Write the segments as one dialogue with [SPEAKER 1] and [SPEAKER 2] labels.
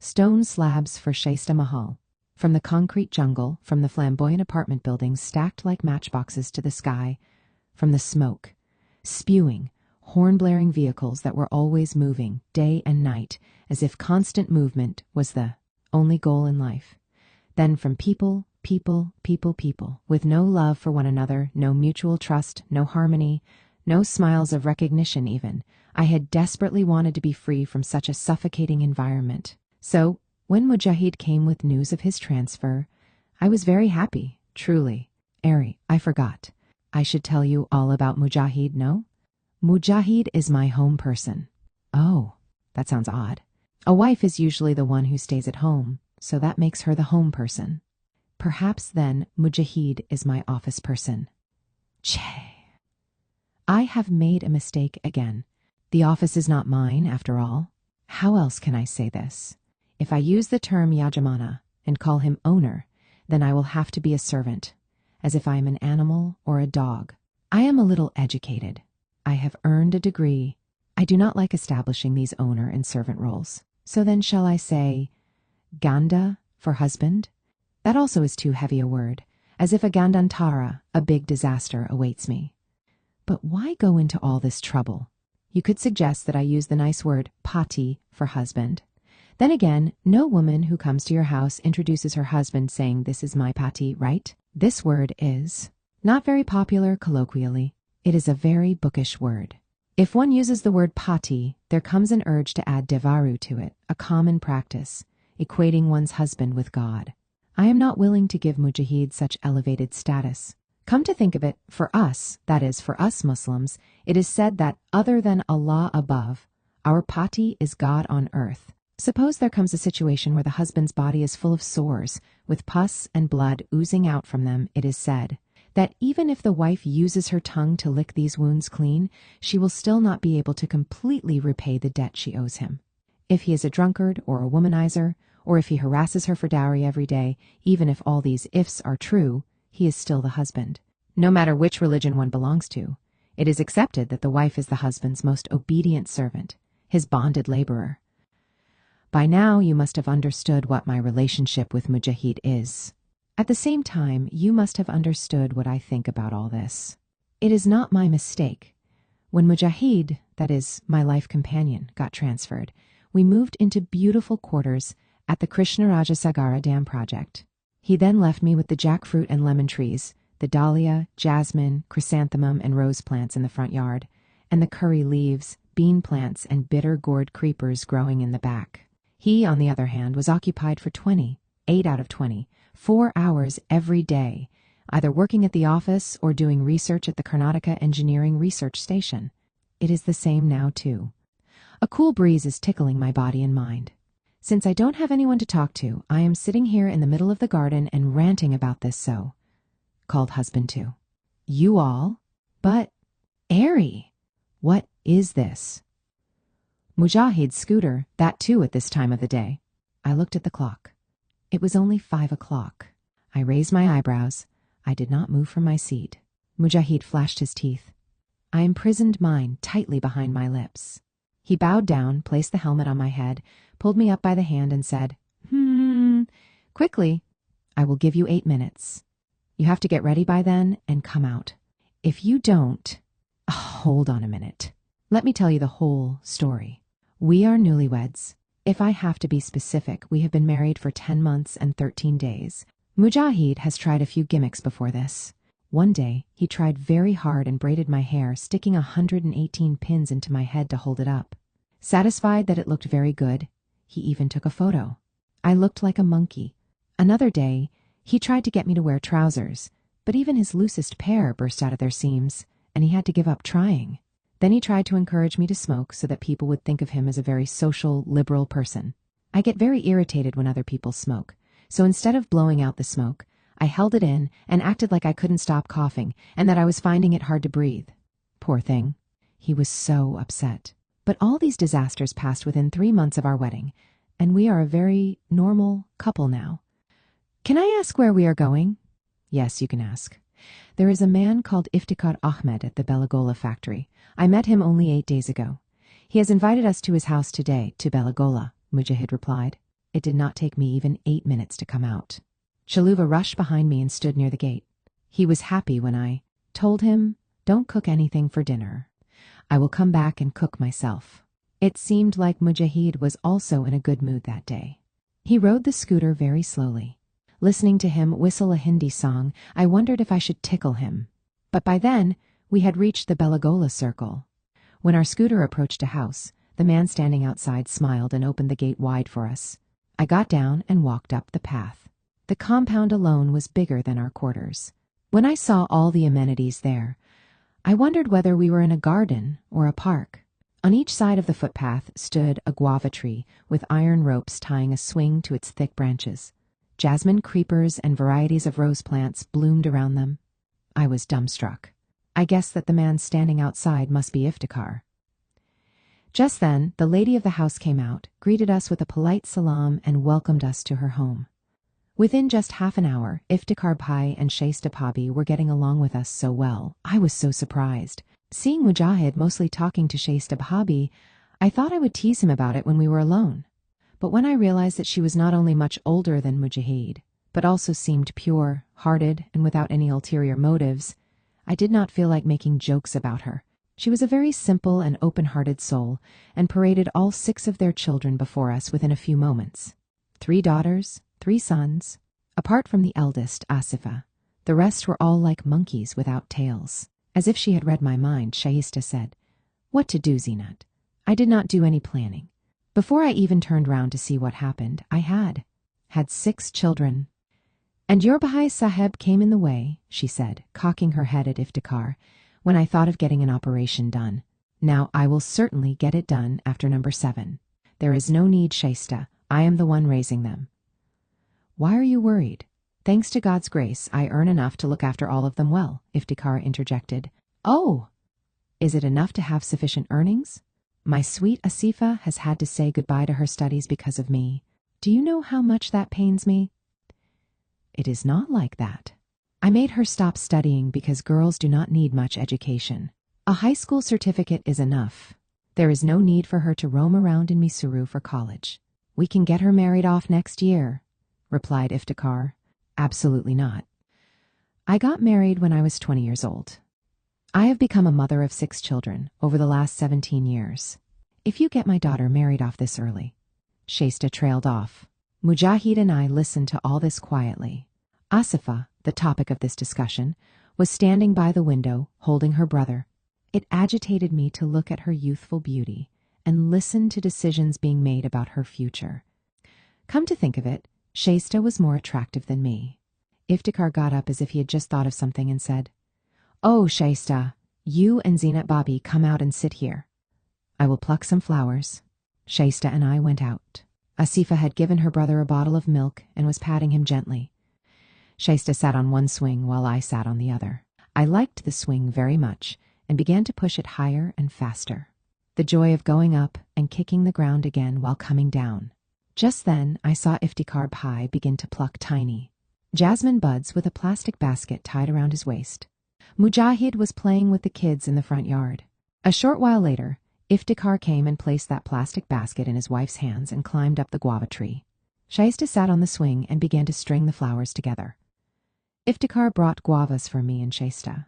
[SPEAKER 1] Stone slabs for Shaista Mahal. From the concrete jungle, from the flamboyant apartment buildings stacked like matchboxes to the sky, from the smoke, spewing, horn-blaring vehicles that were always moving, day and night, as if constant movement was the only goal in life. Then from people, with no love for one another, no mutual trust, no harmony, no smiles of recognition even. I had desperately wanted to be free from such a suffocating environment. So, when Mujahid came with news of his transfer, I was very happy, truly. Ari, I forgot. I should tell you all about Mujahid, no? Mujahid is my home person. Oh, that sounds odd. A wife is usually the one who stays at home, so that makes her the home person. Perhaps then Mujahid is my office person. Che. I have made a mistake again. The office is not mine, after all. How else can I say this? If I use the term Yajamana and call him owner, then I will have to be a servant, as if I am an animal or a dog. I am a little educated. I have earned a degree. I do not like establishing these owner and servant roles. So then shall I say Ganda for husband? That also is too heavy a word, as if a Gandantara, a big disaster, awaits me. But why go into all this trouble? You could suggest that I use the nice word pati for husband. Then again, no woman who comes to your house introduces her husband saying, "This is my pati," right? This word is not very popular colloquially. It is a very bookish word. If one uses the word pati, there comes an urge to add devaru to it, a common practice, equating one's husband with God. I am not willing to give Mujahid such elevated status. Come to think of it, for us, that is, for us Muslims, it is said that other than Allah above, our pati is God on earth. Suppose there comes a situation where the husband's body is full of sores, with pus and blood oozing out from them. It is said that even if the wife uses her tongue to lick these wounds clean, she will still not be able to completely repay the debt she owes him. If he is a drunkard or a womanizer, or if he harasses her for dowry every day, even if all these ifs are true, he is still the husband. No matter which religion one belongs to, it is accepted that the wife is the husband's most obedient servant, his bonded laborer. By now, you must have understood what my relationship with Mujahid is. At the same time, you must have understood what I think about all this. It is not my mistake. When Mujahid, that is, my life companion, got transferred, we moved into beautiful quarters at the Krishnaraja Sagara Dam project. He then left me with the jackfruit and lemon trees, the dahlia, jasmine, chrysanthemum, and rose plants in the front yard, and the curry leaves, bean plants, and bitter gourd creepers growing in the back. He, on the other hand, was occupied for 8 out of 20, 4 hours every day, either working at the office or doing research at the Karnataka Engineering Research Station. It is the same now, too. A cool breeze is tickling my body and mind. Since I don't have anyone to talk to, I am sitting here in the middle of the garden and ranting about this so-called husband too. You all? But, Ari, what is this? Mujahid's scooter, that too at this time of the day. I looked at the clock. It was only 5 o'clock. I raised my eyebrows. I did not move from my seat. Mujahid flashed his teeth. I imprisoned mine tightly behind my lips. He bowed down, placed the helmet on my head, pulled me up by the hand and said, quickly, I will give you 8 minutes. You have to get ready by then and come out. If you don't, hold on a minute. Let me tell you the whole story. We are newlyweds. If I have to be specific, we have been married for 10 months and 13 days. Mujahid has tried a few gimmicks before this. One day, he tried very hard and braided my hair, sticking 118 pins into my head to hold it up. Satisfied that it looked very good, he even took a photo. I looked like a monkey. Another day, he tried to get me to wear trousers, but even his loosest pair burst out of their seams, and he had to give up trying. Then he tried to encourage me to smoke so that people would think of him as a very social, liberal person. I get very irritated when other people smoke, so instead of blowing out the smoke, I held it in and acted like I couldn't stop coughing and that I was finding it hard to breathe. Poor thing. He was so upset. But all these disasters passed within 3 months of our wedding, and we are a very normal couple now. Can I ask where we are going? Yes, you can ask. There is a man called Iftikhar Ahmed at the Belagola factory. I met him only 8 days ago. He has invited us to his house today, to Belagola, Mujahid replied. It did not take me even 8 minutes to come out. Chaluva rushed behind me and stood near the gate. He was happy when I told him, "Don't cook anything for dinner. I will come back and cook myself." It seemed like Mujahid was also in a good mood that day. He rode the scooter very slowly. Listening to him whistle a Hindi song, I wondered if I should tickle him. But by then, we had reached the Belagola circle. When our scooter approached a house, the man standing outside smiled and opened the gate wide for us. I got down and walked up the path. The compound alone was bigger than our quarters. When I saw all the amenities there, I wondered whether we were in a garden or a park. On each side of the footpath stood a guava tree with iron ropes tying a swing to its thick branches. Jasmine creepers and varieties of rose plants bloomed around them. I was dumbstruck. I guessed that the man standing outside must be Iftikhar. Just then, the lady of the house came out, greeted us with a polite salam, and welcomed us to her home. Within just half an hour, Iftikhar Bhai and Shaista Bhabhi were getting along with us so well. I was so surprised. Seeing Mujahid mostly talking to Shaista Bhabhi, I thought I would tease him about it when we were alone. But when I realized that she was not only much older than Mujahid, but also seemed pure-hearted and without any ulterior motives, I did not feel like making jokes about her. She was a very simple and open-hearted soul, and paraded all 6 of their children before us within a few moments. 3 daughters, 3 sons. Apart from the eldest, Asifa, the rest were all like monkeys without tails. As if she had read my mind, Shaista said, "What to do, Zinat? I did not do any planning. Before I even turned round to see what happened, I had 6 children. And your Bahai Saheb came in the way," she said, cocking her head at Iftikhar, "when I thought of getting an operation done. Now I will certainly get it done after number 7. There is no need, Shaista. I am the one raising them." "Why are you worried? Thanks to God's grace, I earn enough to look after all of them well," Iftikhar interjected. "Oh, is it enough to have sufficient earnings? My sweet Asifa has had to say goodbye to her studies because of me. Do you know how much that pains me?" "It is not like that. I made her stop studying because girls do not need much education. A high school certificate is enough. There is no need for her to roam around in Mysuru for college. We can get her married off next year," replied Iftikhar. "Absolutely not. I got married when I was 20 years old. I have become a mother of 6 children over the last 17 years. If you get my daughter married off this early..." Shaista trailed off. Mujahid and I listened to all this quietly. Asifa, the topic of this discussion, was standing by the window, holding her brother. It agitated me to look at her youthful beauty and listen to decisions being made about her future. Come to think of it, Shaista was more attractive than me. Iftikhar got up as if he had just thought of something and said, "Oh, Shaista, you and Zinat Bhabhi come out and sit here. I will pluck some flowers." Shaista and I went out. Asifa had given her brother a bottle of milk and was patting him gently. Shaista sat on one swing while I sat on the other. I liked the swing very much and began to push it higher and faster. The joy of going up and kicking the ground again while coming down. Just then I saw Iftikhar Bhai begin to pluck tiny jasmine buds with a plastic basket tied around his waist. Mujahid was playing with the kids in the front yard. A short while later, Iftikhar came and placed that plastic basket in his wife's hands and climbed up the guava tree. Shaista sat on the swing and began to string the flowers together. Iftikhar brought guavas for me and Shaista,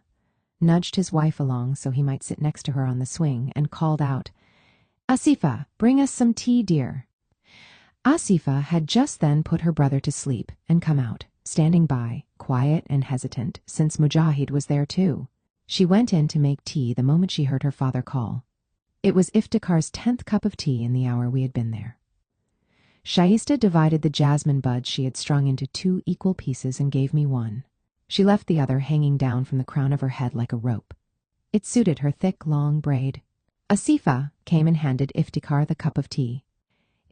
[SPEAKER 1] nudged his wife along so he might sit next to her on the swing, and called out, "Asifa, bring us some tea, dear." Asifa had just then put her brother to sleep and come out, standing by, quiet and hesitant, since Mujahid was there too. She went in to make tea the moment she heard her father call. It was Iftikhar's 10th cup of tea in the hour we had been there. Shaista divided the jasmine buds she had strung into 2 equal pieces and gave me one. She left the other hanging down from the crown of her head like a rope. It suited her thick, long braid. Asifa came and handed Iftikhar the cup of tea.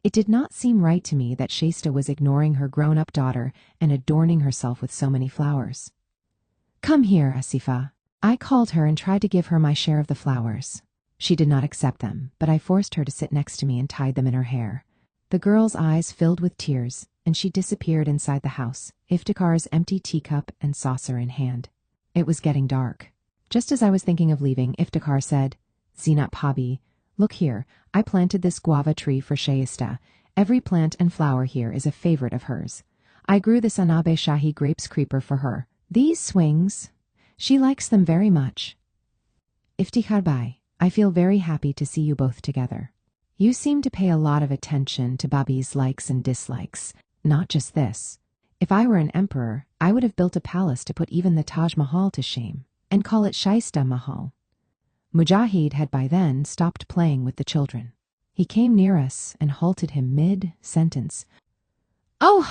[SPEAKER 1] It did not seem right to me that Shaista was ignoring her grown-up daughter and adorning herself with so many flowers. "Come here, Asifa." I called her and tried to give her my share of the flowers. She did not accept them, but I forced her to sit next to me and tied them in her hair. The girl's eyes filled with tears, and she disappeared inside the house, Iftikhar's empty teacup and saucer in hand. It was getting dark. Just as I was thinking of leaving, Iftikhar said, "Zinat Bhabhi, look here, I planted this guava tree for Shaista, Every plant and flower here is a favorite of hers. I grew the Sanabe Shahi grapes creeper for her. These swings, she likes them very much. Iftikhar Bhai, I feel very happy to see you both together. You seem to pay a lot of attention to Bobby's likes and dislikes. Not just this. If I were an emperor, I would have built a palace to put even the Taj Mahal to shame, and call it Shaista Mahal. Mujahid had by then stopped playing with the children. He came near us and halted him mid-sentence. Oh,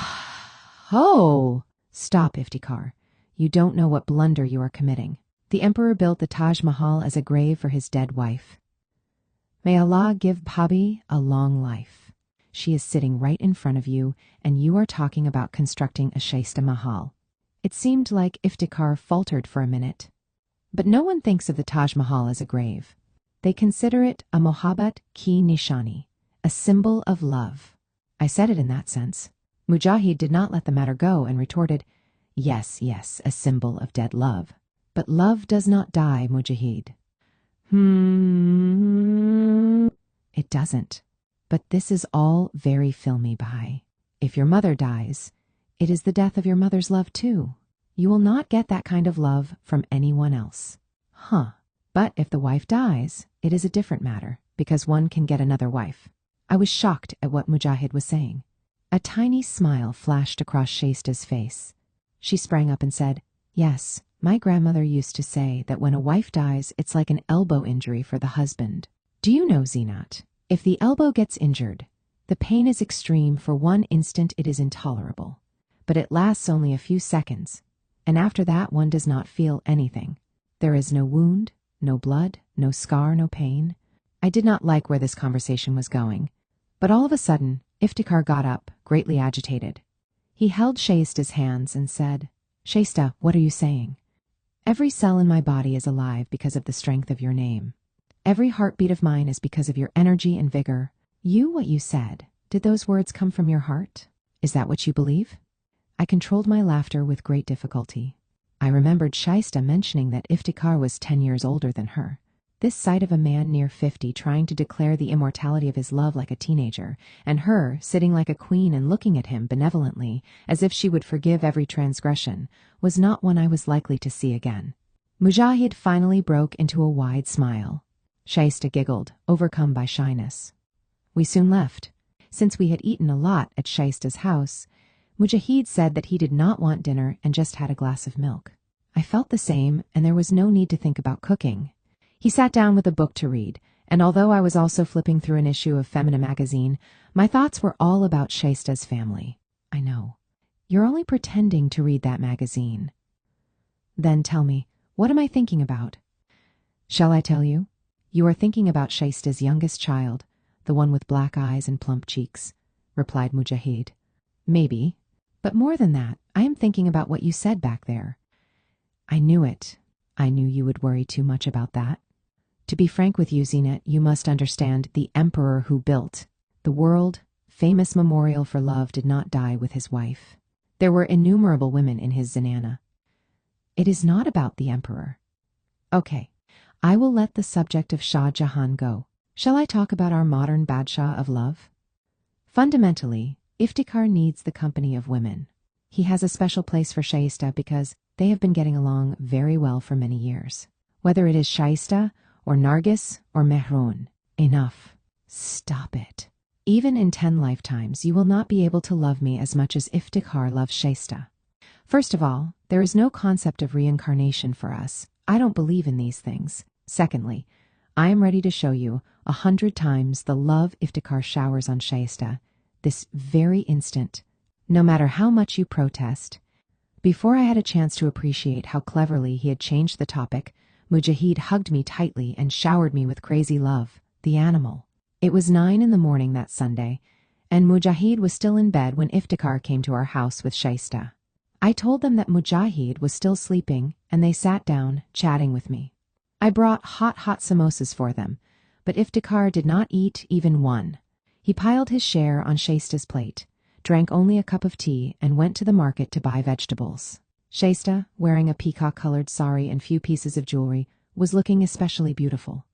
[SPEAKER 1] ho! Stop, Iftikhar. You don't know what blunder you are committing. The emperor built the Taj Mahal as a grave for his dead wife. May Allah give Bhabhi a long life. She is sitting right in front of you, and you are talking about constructing a Shaista Mahal. It seemed like Iftikhar faltered for a minute. But no one thinks of the Taj Mahal as a grave. They consider it a Mohabbat ki nishani, a symbol of love. I said it in that sense. Mujahid did not let the matter go and retorted, Yes, a symbol of dead love. But love does not die, Mujahid. It doesn't. But this is all very filmy, Bhai. If your mother dies, it is the death of your mother's love too. You will not get that kind of love from anyone else. But if the wife dies, it is a different matter, because one can get another wife. I was shocked at what Mujahid was saying. A tiny smile flashed across Shaista's face. She sprang up and said, Yes, my grandmother used to say that when a wife dies, it's like an elbow injury for the husband. Do you know, Zinat, if the elbow gets injured, the pain is extreme. For one instant it is intolerable. But it lasts only a few seconds, and after that one does not feel anything. There is no wound, no blood, no scar, no pain. I did not like where this conversation was going. But all of a sudden, Iftikhar got up, greatly agitated. He held Shaista's hands and said, Shaista, what are you saying? Every cell in my body is alive because of the strength of your name. Every heartbeat of mine is because of your energy and vigor. What you said, did those words come from your heart? Is that what you believe? I controlled my laughter with great difficulty. I remembered Shaista mentioning that Iftikhar was 10 years older than her. This sight of a man near 50 trying to declare the immortality of his love like a teenager, and her sitting like a queen and looking at him benevolently as if she would forgive every transgression, was not one I was likely to see again. Mujahid finally broke into a wide smile. Shaista giggled, overcome by shyness. We soon left. Since we had eaten a lot at Shaista's house, Mujahid said that he did not want dinner and just had a glass of milk. I felt the same, and there was no need to think about cooking. He sat down with a book to read, and although I was also flipping through an issue of Femina magazine, my thoughts were all about Shaista's family. I know. You're only pretending to read that magazine. Then tell me, what am I thinking about? Shall I tell you? You are thinking about Shaista's youngest child, the one with black eyes and plump cheeks, replied Mujahid. Maybe. But more than that, I am thinking about what you said back there. I knew it. I knew you would worry too much about that. To be frank with you, Zinat, you must understand the emperor who built the world-famous memorial for love did not die with his wife. There were innumerable women in his zenana. It is not about the emperor. Okay, I will let the subject of Shah Jahan go. Shall I talk about our modern Badshah of love? Fundamentally, Iftikhar needs the company of women. He has a special place for Shaista because they have been getting along very well for many years. Whether it is Shaista or Nargis or Mehroon. Enough. Stop it. Even in 10 lifetimes, you will not be able to love me as much as Iftikhar loves Shaista. First of all, there is no concept of reincarnation for us. I don't believe in these things. Secondly, I am ready to show you 100 times the love Iftikhar showers on Shaista, this very instant, no matter how much you protest. Before I had a chance to appreciate how cleverly he had changed the topic, Mujahid hugged me tightly and showered me with crazy love, the animal. It was 9 in the morning that Sunday, and Mujahid was still in bed when Iftikhar came to our house with Shaista. I told them that Mujahid was still sleeping, and they sat down, chatting with me. I brought hot samosas for them, but Iftikhar did not eat even one. He piled his share on Shaista's plate, drank only a cup of tea, and went to the market to buy vegetables. Shaista, wearing a peacock-colored sari and few pieces of jewelry, was looking especially beautiful.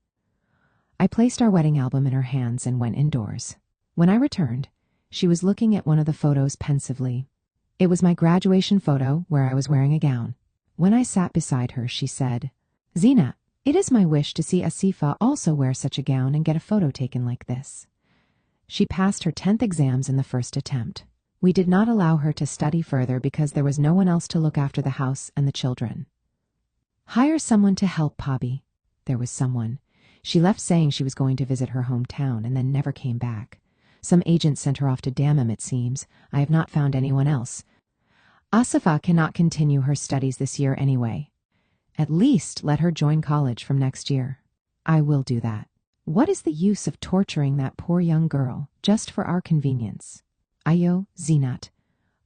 [SPEAKER 1] I placed our wedding album in her hands and went indoors. When I returned, She was looking at one of the photos pensively. It was my graduation photo where I was wearing a gown. When I sat beside her, she said, "Zina, it is my wish to see Asifa also wear such a gown and get a photo taken like this." She passed her 10th exams in the first attempt. We did not allow her to study further because there was no one else to look after the house and the children. "Hire someone to help, Pabi." There was someone. She left saying she was going to visit her hometown and then never came back. Some agent sent her off to Dammam, it seems. I have not found anyone else. Asifa cannot continue her studies this year anyway. At least let her join college from next year. I will do that. What is the use of torturing that poor young girl just for our convenience? Ayo, Zinat,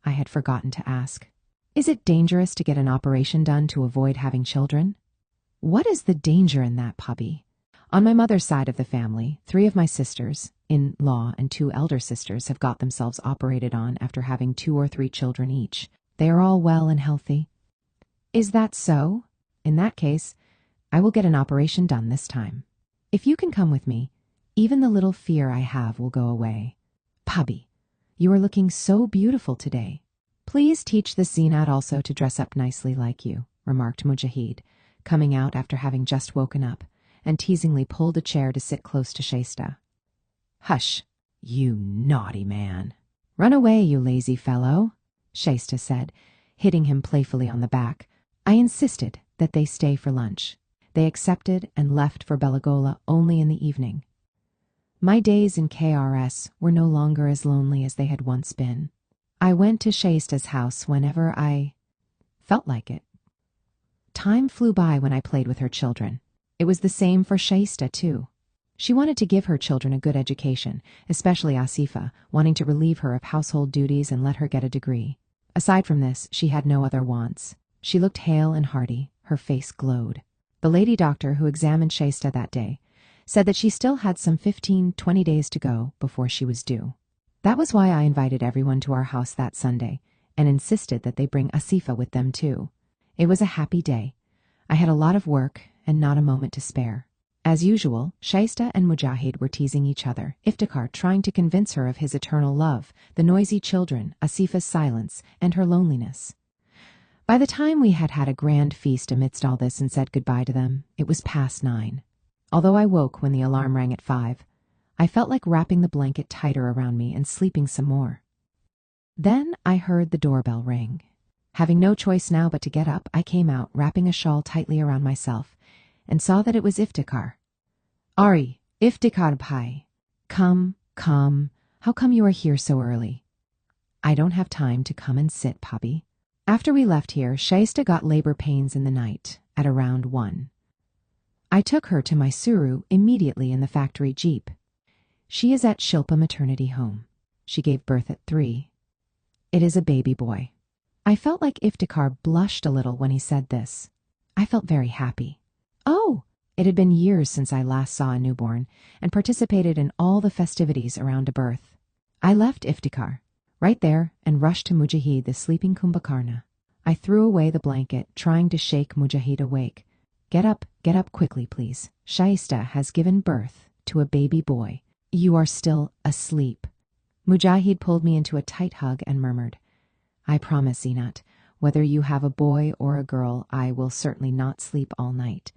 [SPEAKER 1] I had forgotten to ask. Is it dangerous to get an operation done to avoid having children? What is the danger in that, Pabi? On my mother's side of the family, 3 of my sisters-in-law and 2 elder sisters have got themselves operated on after having 2 or 3 children each. They are all well and healthy. Is that so? In that case, I will get an operation done this time. If you can come with me, even the little fear I have will go away. Pabi, you are looking so beautiful today. Please teach the Zinat also to dress up nicely like you, remarked Mujahid, coming out after having just woken up, and teasingly pulled a chair to sit close to Shaista. Hush, you naughty man. Run away, you lazy fellow, Shaista said, hitting him playfully on the back. I insisted that they stay for lunch. They accepted and left for Belagola only in the evening. My days in KRS were no longer as lonely as they had once been. I went to Shaista's house whenever I felt like it. Time flew by when I played with her children. It was the same for Shaista, too. She wanted to give her children a good education, especially Asifa, wanting to relieve her of household duties and let her get a degree. Aside from this, she had no other wants. She looked hale and hearty. Her face glowed. The lady doctor who examined Shaista that day said that she still had some 15-20 days to go before she was due. That was why I invited everyone to our house that Sunday and insisted that they bring Asifa with them too. It was a happy day. I had a lot of work and not a moment to spare. As usual, Shaista and Mujahid were teasing each other, Iftikhar trying to convince her of his eternal love, the noisy children, Asifa's silence, and her loneliness. By the time we had had a grand feast amidst all this and said goodbye to them, it was past 9. Although I woke when the alarm rang at 5, I felt like wrapping the blanket tighter around me and sleeping some more. Then I heard the doorbell ring. Having no choice now but to get up, I came out, wrapping a shawl tightly around myself, and saw that it was Iftikhar. Ari, Iftikhar Bhai. Come. How come you are here so early? I don't have time to come and sit, Pabi. After we left here, Shaista got labor pains in the night, at around 1. I took her to my Suru immediately in the factory jeep. She is at Shilpa Maternity Home. She gave birth at 3. It is a baby boy. I felt like Iftikhar blushed a little when he said this. I felt very happy. Oh, it had been years since I last saw a newborn and participated in all the festivities around a birth. I left Iftikhar right there and rushed to Mujahid, the sleeping Kumbhakarna. I threw away the blanket, trying to shake Mujahid awake. Get up quickly, please. Shaista has given birth to a baby boy. You are still asleep. Mujahid pulled me into a tight hug and murmured, I promise, Zinat, whether you have a boy or a girl, I will certainly not sleep all night.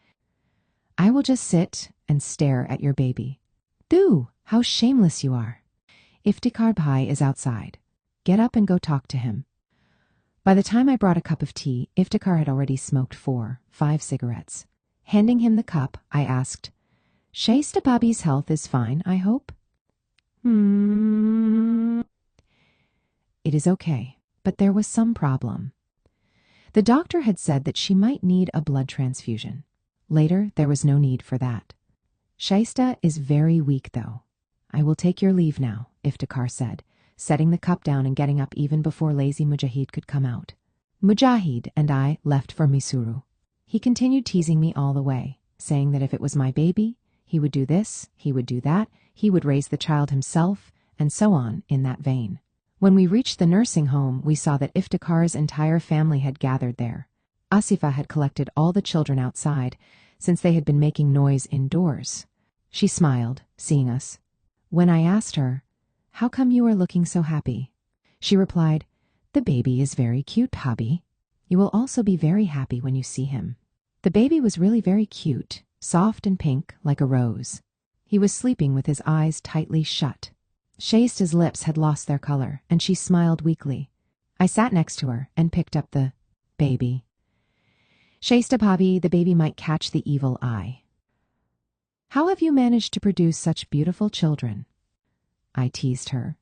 [SPEAKER 1] I will just sit and stare at your baby. Do, how shameless you are. Iftikhar Bhai is outside. Get up and go talk to him. By the time I brought a cup of tea, Iftikhar had already smoked 4-5 cigarettes. Handing him the cup, I asked, Shaista Babi's health is fine, I hope? It is okay, but there was some problem. The doctor had said that she might need a blood transfusion. Later, there was no need for that. Shaista is very weak, though. I will take your leave now, Iftikhar said, setting the cup down and getting up even before lazy Mujahid could come out. Mujahid and I left for Mysuru. He continued teasing me all the way, saying that if it was my baby, he would do this, he would do that, he would raise the child himself, and so on in that vein. When we reached the nursing home, we saw that Iftikhar's entire family had gathered there. Asifa had collected all the children outside, since they had been making noise indoors. She smiled, seeing us. When I asked her, How come you are looking so happy? She replied, The baby is very cute, Bobby. You will also be very happy when you see him. The baby was really very cute, soft and pink like a rose. He was sleeping with his eyes tightly shut. Shaista's lips had lost their color, and she smiled weakly. I sat next to her and picked up the baby. Shaista Bobby, the baby might catch the evil eye. How have you managed to produce such beautiful children? I teased her.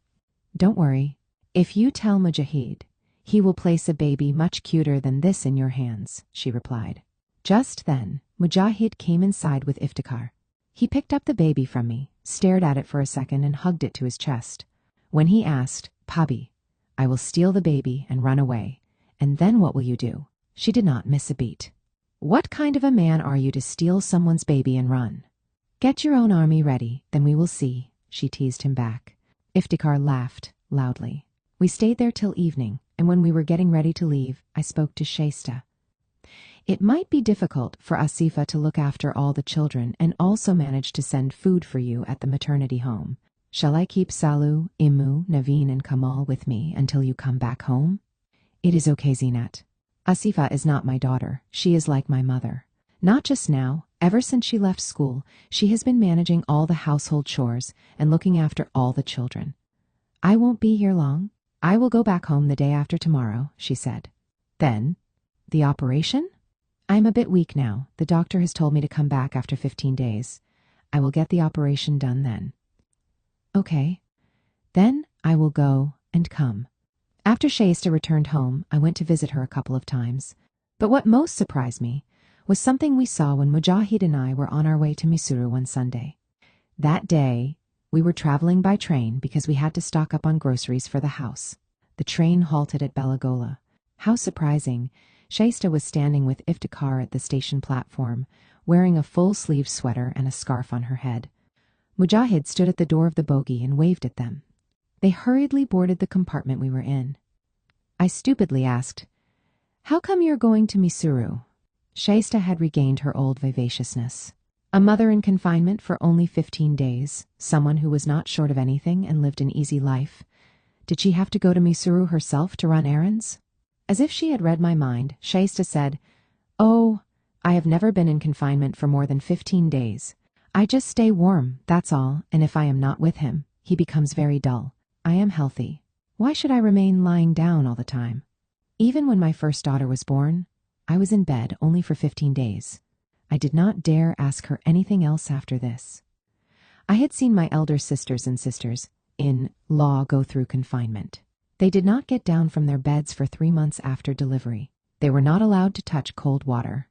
[SPEAKER 1] Don't worry. If you tell Mujahid, he will place a baby much cuter than this in your hands, she replied. Just then, Mujahid came inside with Iftikhar. He picked up the baby from me, stared at it for a second, and hugged it to his chest. When he asked, Bobby, I will steal the baby and run away. And then what will you do? She did not miss a beat. What kind of a man are you to steal someone's baby and run? Get your own army ready, then we will see, she teased him back. Iftikhar laughed loudly. We stayed there till evening, and when we were getting ready to leave, I spoke to Shaista. It might be difficult for Asifa to look after all the children and also manage to send food for you at the maternity home. Shall I keep Salu, Immu, Naveen, and Kamal with me until you come back home? It is okay, Zinat. Asifa is not my daughter. She is like my mother. Not just now. Ever since she left school, she has been managing all the household chores and looking after all the children. I won't be here long. I will go back home the day after tomorrow, she said. Then, the operation? I am a bit weak now. The doctor has told me to come back after 15 days. I will get the operation done then. Okay. Then I will go and come. After Shaista returned home, I went to visit her a couple of times. But what most surprised me was something we saw when Mujahid and I were on our way to Misuru one Sunday. That day, we were traveling by train because we had to stock up on groceries for the house. The train halted at Belagola. How surprising! Shaista was standing with Iftikhar at the station platform, wearing a full-sleeved sweater and a scarf on her head. Mujahid stood at the door of the bogie and waved at them. They hurriedly boarded the compartment we were in. I stupidly asked, How come you're going to Misuru? Shaista had regained her old vivaciousness. A mother in confinement for only 15 days, someone who was not short of anything and lived an easy life. Did she have to go to Misuru herself to run errands? As if she had read my mind, Shaista said, Oh, I have never been in confinement for more than 15 days. I just stay warm, that's all, and if I am not with him, he becomes very dull. I am healthy. Why should I remain lying down all the time? Even when my first daughter was born, I was in bed only for 15 days. I did not dare ask her anything else after this. I had seen my elder sisters and sisters-in-law go through confinement. They did not get down from their beds for 3 months after delivery. They were not allowed to touch cold water.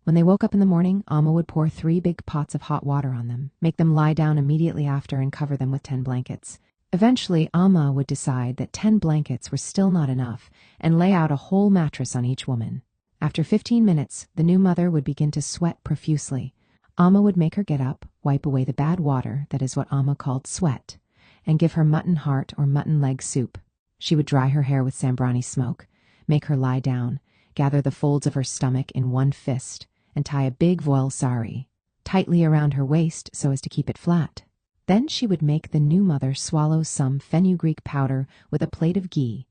[SPEAKER 1] When they woke up in the morning, Amma would pour 3 big pots of hot water on them, make them lie down immediately after and cover them with 10 blankets. Eventually, Amma would decide that 10 blankets were still not enough and lay out a whole mattress on each woman. After 15 minutes, the new mother would begin to sweat profusely. Amma would make her get up, wipe away the bad water, that is what Amma called sweat, and give her mutton heart or mutton leg soup. She would dry her hair with Sambrani smoke, make her lie down, gather the folds of her stomach in one fist, and tie a big voile sari tightly around her waist so as to keep it flat. Then she would make the new mother swallow some fenugreek powder with a plate of ghee.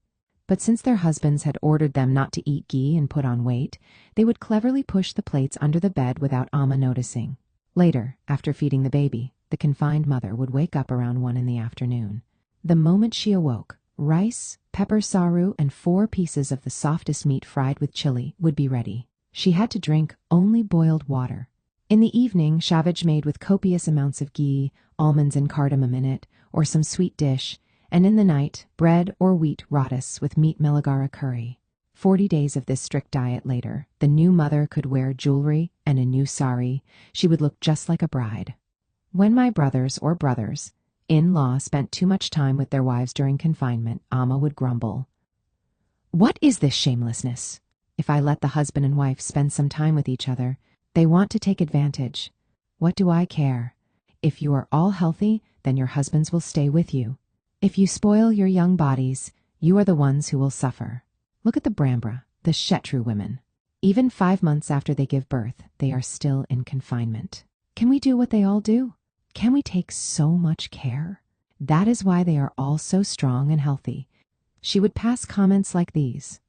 [SPEAKER 1] But since their husbands had ordered them not to eat ghee and put on weight, they would cleverly push the plates under the bed without Amma noticing. Later, after feeding the baby, the confined mother would wake up around 1 in the afternoon. The moment she awoke, rice, pepper saru, and 4 pieces of the softest meat fried with chili would be ready. She had to drink only boiled water. In the evening, shavaj made with copious amounts of ghee, almonds and cardamom in it, or some sweet dish, and in the night, bread or wheat rotis with meat meligara curry. 40 days of this strict diet later, the new mother could wear jewelry and a new sari. She would look just like a bride. When my brothers-in-law spent too much time with their wives during confinement, Amma would grumble. What is this shamelessness? If I let the husband and wife spend some time with each other, they want to take advantage. What do I care? If you are all healthy, then your husbands will stay with you. If you spoil your young bodies, you are the ones who will suffer. Look at the Brahmra, the Shetru women. Even 5 months after they give birth, they are still in confinement. Can we do what they all do? Can we take so much care? That is why they are all so strong and healthy. She would pass comments like these.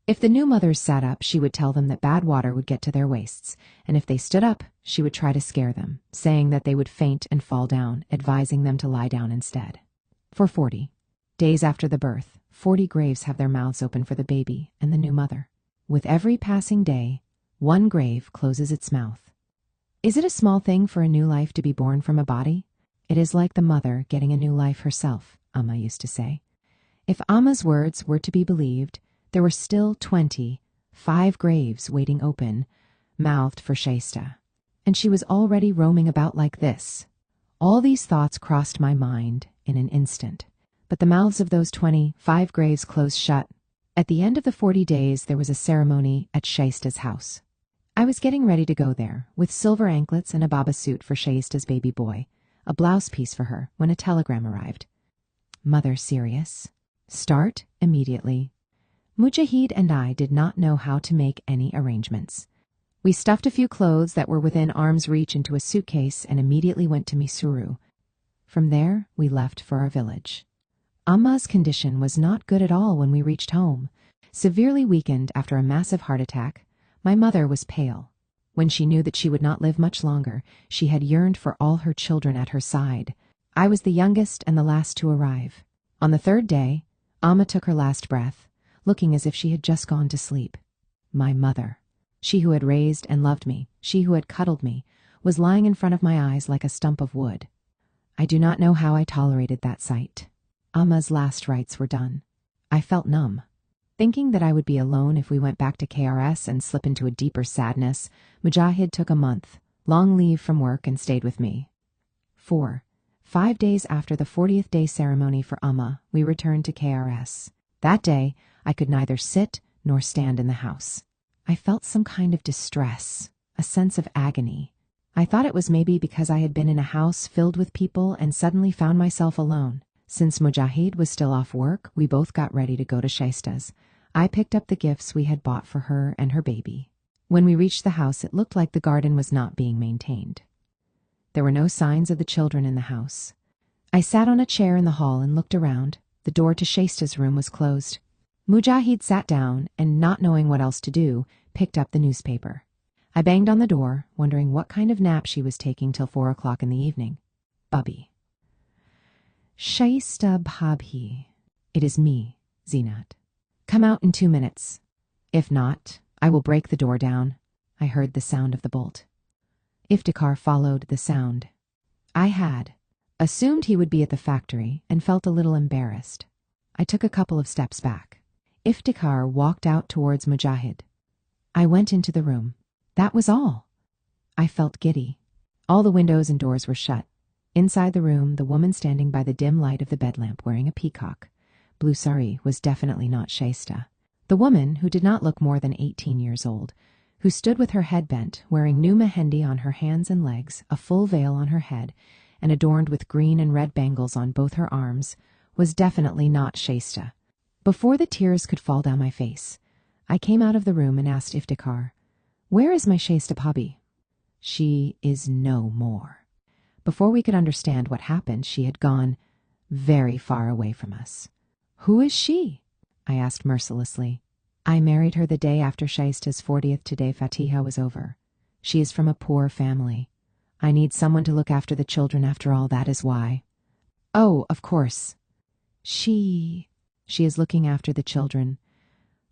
[SPEAKER 1] If the new mothers sat up, she would tell them that bad water would get to their waists, and if they stood up, she would try to scare them, saying that they would faint and fall down, advising them to lie down instead. For 40 days after the birth, 40 graves have their mouths open for the baby and the new mother. With every passing day, one grave closes its mouth. Is it a small thing for a new life to be born from a body? It is like the mother getting a new life herself, Amma used to say. If Amma's words were to be believed, there were still 5 graves waiting open, mouthed for Shaista. And she was already roaming about like this. All these thoughts crossed my mind in an instant, but the mouths of those 5 graves closed shut. At the end of the 40 days, there was a ceremony at Shaista's house. I was getting ready to go there, with silver anklets and a baba suit for Shaista's baby boy, a blouse piece for her, when a telegram arrived. Mother serious? Start immediately. Mujahid and I did not know how to make any arrangements. We stuffed a few clothes that were within arm's reach into a suitcase and immediately went to Misuru. From there, we left for our village. Amma's condition was not good at all when we reached home. Severely weakened after a massive heart attack, my mother was pale. When she knew that she would not live much longer, she had yearned for all her children at her side. I was the youngest and the last to arrive. On the 3rd day, Amma took her last breath, looking as if she had just gone to sleep. My mother, she who had raised and loved me, she who had cuddled me, was lying in front of my eyes like a stump of wood. I do not know how I tolerated that sight. Amma's last rites were done. I felt numb. Thinking that I would be alone if we went back to KRS and slip into a deeper sadness, Mujahid took a month, long leave from work and stayed with me. 5 days after the 40th day ceremony for Amma, we returned to KRS. That day, I could neither sit nor stand in the house. I felt some kind of distress, a sense of agony. I thought it was maybe because I had been in a house filled with people and suddenly found myself alone. Since Mujahid was still off work, we both got ready to go to Shaista's. I picked up the gifts we had bought for her and her baby. When we reached the house, it looked like the garden was not being maintained. There were no signs of the children in the house. I sat on a chair in the hall and looked around. The door to Shaista's room was closed. Mujahid sat down and, not knowing what else to do, picked up the newspaper. I banged on the door, wondering what kind of nap she was taking till 4 o'clock in the evening. Bubby. Shaista Bhabhi. It is me, Zinat. Come out in 2 minutes. If not, I will break the door down. I heard the sound of the bolt. Iftikhar followed the sound. I had assumed he would be at the factory and felt a little embarrassed. I took a couple of steps back. Iftikhar walked out towards Mujahid. I went into the room. That was all. I felt giddy. All the windows and doors were shut. Inside the room, the woman standing by the dim light of the bed lamp wearing a peacock, blue sari, was definitely not Shaista. The woman, who did not look more than 18 years old, who stood with her head bent, wearing new mehendi on her hands and legs, a full veil on her head, and adorned with green and red bangles on both her arms, was definitely not Shaista. Before the tears could fall down my face, I came out of the room and asked Iftikhar, "Where is my Shaista Bhabhi?" "She is no more." Before we could understand what happened, she had gone very far away from us. "Who is she?" I asked mercilessly. "I married her the day after Shaista's 40th today Fatiha was over. She is from a poor family. I need someone to look after the children after all, that is why." "Oh, of course. She is looking after the children.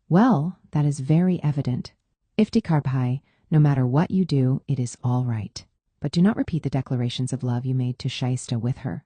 [SPEAKER 1] Well, that is very evident. Iftikhar Bhai, no matter what you do, it is all right. But do not repeat the declarations of love you made to Shaista with her.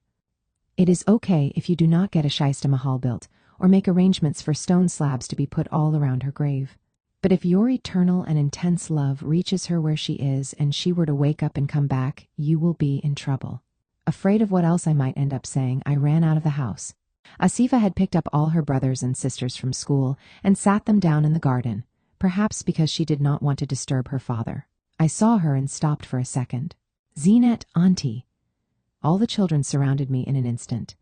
[SPEAKER 1] It is okay if you do not get a Shaista Mahal built or make arrangements for stone slabs to be put all around her grave. But if your eternal and intense love reaches her where she is and she were to wake up and come back, you will be in trouble." Afraid of what else I might end up saying, I ran out of the house. Asifa had picked up all her brothers and sisters from school and sat them down in the garden, perhaps because she did not want to disturb her father. I saw her and stopped for a second. "Zinat, auntie." All the children surrounded me in an instant.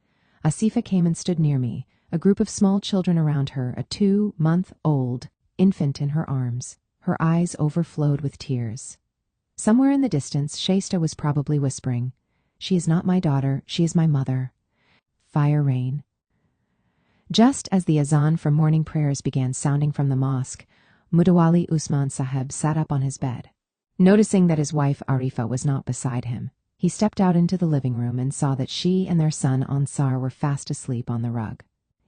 [SPEAKER 1] Asifa came and stood near me, a group of small children around her, a 2-month-old infant in her arms. Her eyes overflowed with tears. Somewhere in the distance, Shaista was probably whispering, "She is not my daughter, she is my mother." fire rain. Just as the azan for morning prayers began sounding from the mosque, Mutawali Usman Saheb sat up on his bed. Noticing that his wife Arifa was not beside him, he stepped out into the living room and saw that she and their son Ansar were fast asleep on the rug.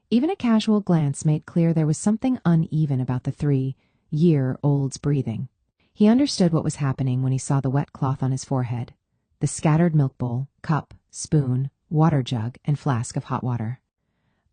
[SPEAKER 1] Even a casual glance made clear there was something uneven about the 3-year-old's breathing. He understood what was happening when he saw the wet cloth on his forehead, the scattered milk bowl, cup, spoon, water jug, and flask of hot water.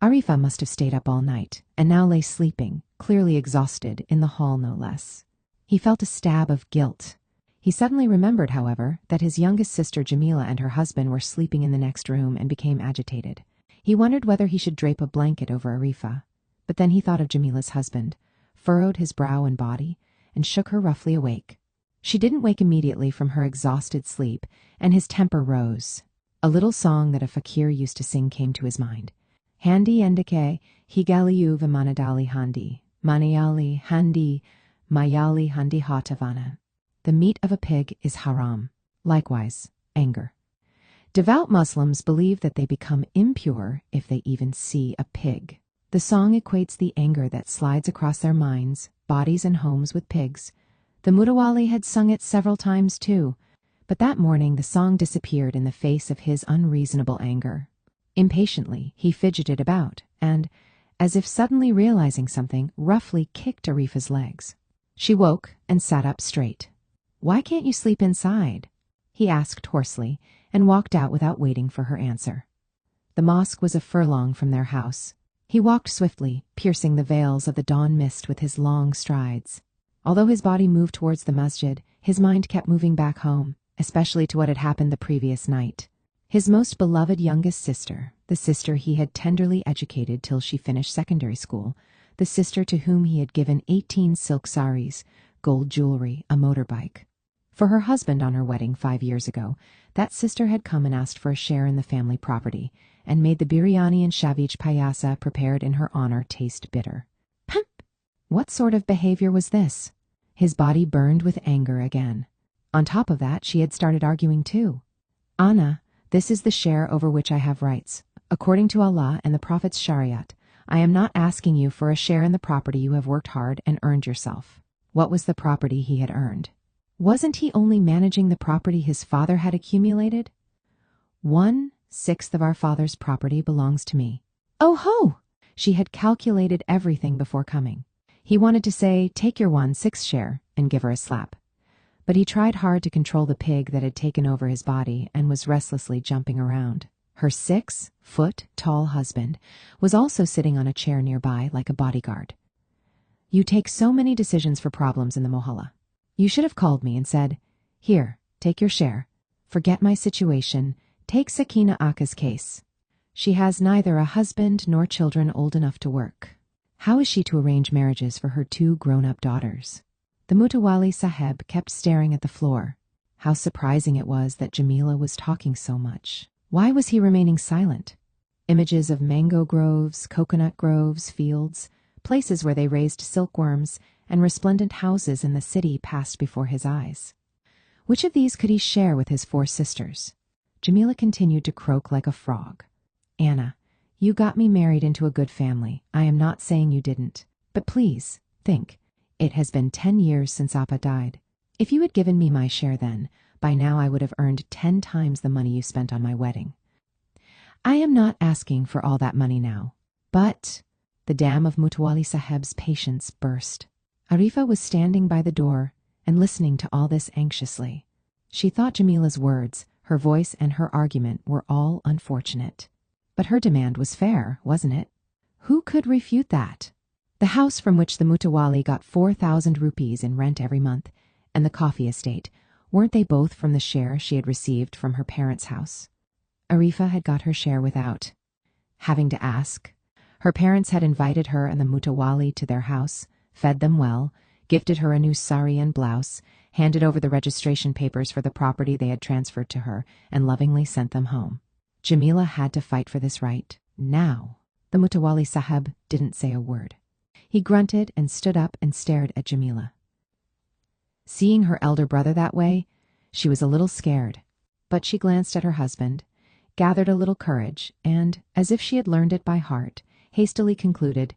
[SPEAKER 1] Arifa must have stayed up all night and now lay sleeping, clearly exhausted, in the hall no less. He felt a stab of guilt. He suddenly remembered, however, that his youngest sister Jamila and her husband were sleeping in the next room and became agitated. He wondered whether he should drape a blanket over Arifa, but then he thought of Jamila's husband, furrowed his brow and body, and shook her roughly awake. She didn't wake immediately from her exhausted sleep, and his temper rose. A little song that a fakir used to sing came to his mind. Handi endike, higaliu vimanadali handi, maniali handi, mayali handi hatavana. The meat of a pig is haram. Likewise, anger. Devout Muslims believe that they become impure if they even see a pig. The song equates the anger that slides across their minds, bodies, and homes with pigs. The Mutawali had sung it several times too, but that morning the song disappeared in the face of his unreasonable anger. Impatiently, he fidgeted about and, as if suddenly realizing something, roughly kicked Arifa's legs. She woke and sat up straight. "Why can't you sleep inside?" he asked hoarsely, and walked out without waiting for her answer. The mosque was a furlong from their house. He walked swiftly, piercing the veils of the dawn mist with his long strides. Although his body moved towards the masjid, his mind kept moving back home, especially to what had happened the previous night. His most beloved youngest sister, the sister he had tenderly educated till she finished secondary school, the sister to whom he had given 18 silk saris, gold jewelry, a motorbike. For her husband on her wedding 5 years ago, that sister had come and asked for a share in the family property, and made the biryani and shavich payasa prepared in her honor taste bitter. Pump! What sort of behavior was this? His body burned with anger again. On top of that, she had started arguing too. "Anna, this is the share over which I have rights. According to Allah and the Prophet's Shariat, I am not asking you for a share in the property you have worked hard and earned yourself." What was the property he had earned? Wasn't he only managing the property his father had accumulated? 1/6 of our father's property belongs to me. Oh ho! She had calculated everything before coming. He wanted to say, "Take your 1/6 share," and give her a slap. But he tried hard to control the pig that had taken over his body and was restlessly jumping around. Her 6-foot-tall husband was also sitting on a chair nearby like a bodyguard. "You take so many decisions for problems in the mohalla. You should have called me and said, 'Here, take your share. Forget my situation. Take Sakina Aka's case. She has neither a husband nor children old enough to work. How is she to arrange marriages for her 2 grown-up daughters?'" The Mutawali Saheb kept staring at the floor. How surprising it was that Jamila was talking so much. Why was he remaining silent? Images of mango groves, coconut groves, fields, places where they raised silkworms, and resplendent houses in the city passed before his eyes. Which of these could he share with his 4 sisters? Jamila continued to croak like a frog. "Anna, you got me married into a good family. I am not saying you didn't. But please, think. It has been 10 years since Appa died. If you had given me my share then, by now I would have earned 10 times the money you spent on my wedding. I am not asking for all that money now, but..." The dam of Mutawali Saheb's patience burst. Arifa was standing by the door and listening to all this anxiously. She thought Jamila's words, her voice, and her argument were all unfortunate. But her demand was fair, wasn't it? Who could refute that? The house from which the Mutawali got 4,000 rupees in rent every month, and the coffee estate, weren't they both from the share she had received from her parents' house? Arifa had got her share without having to ask. Her parents had invited her and the Mutawali to their house, fed them well, gifted her a new sari and blouse, handed over the registration papers for the property they had transferred to her, and lovingly sent them home. Jamila had to fight for this right, now. The Mutawali Saheb didn't say a word. He grunted and stood up and stared at Jamila. Seeing her elder brother that way, she was a little scared, but she glanced at her husband. gathered a little courage, and, as if she had learned it by heart, hastily concluded,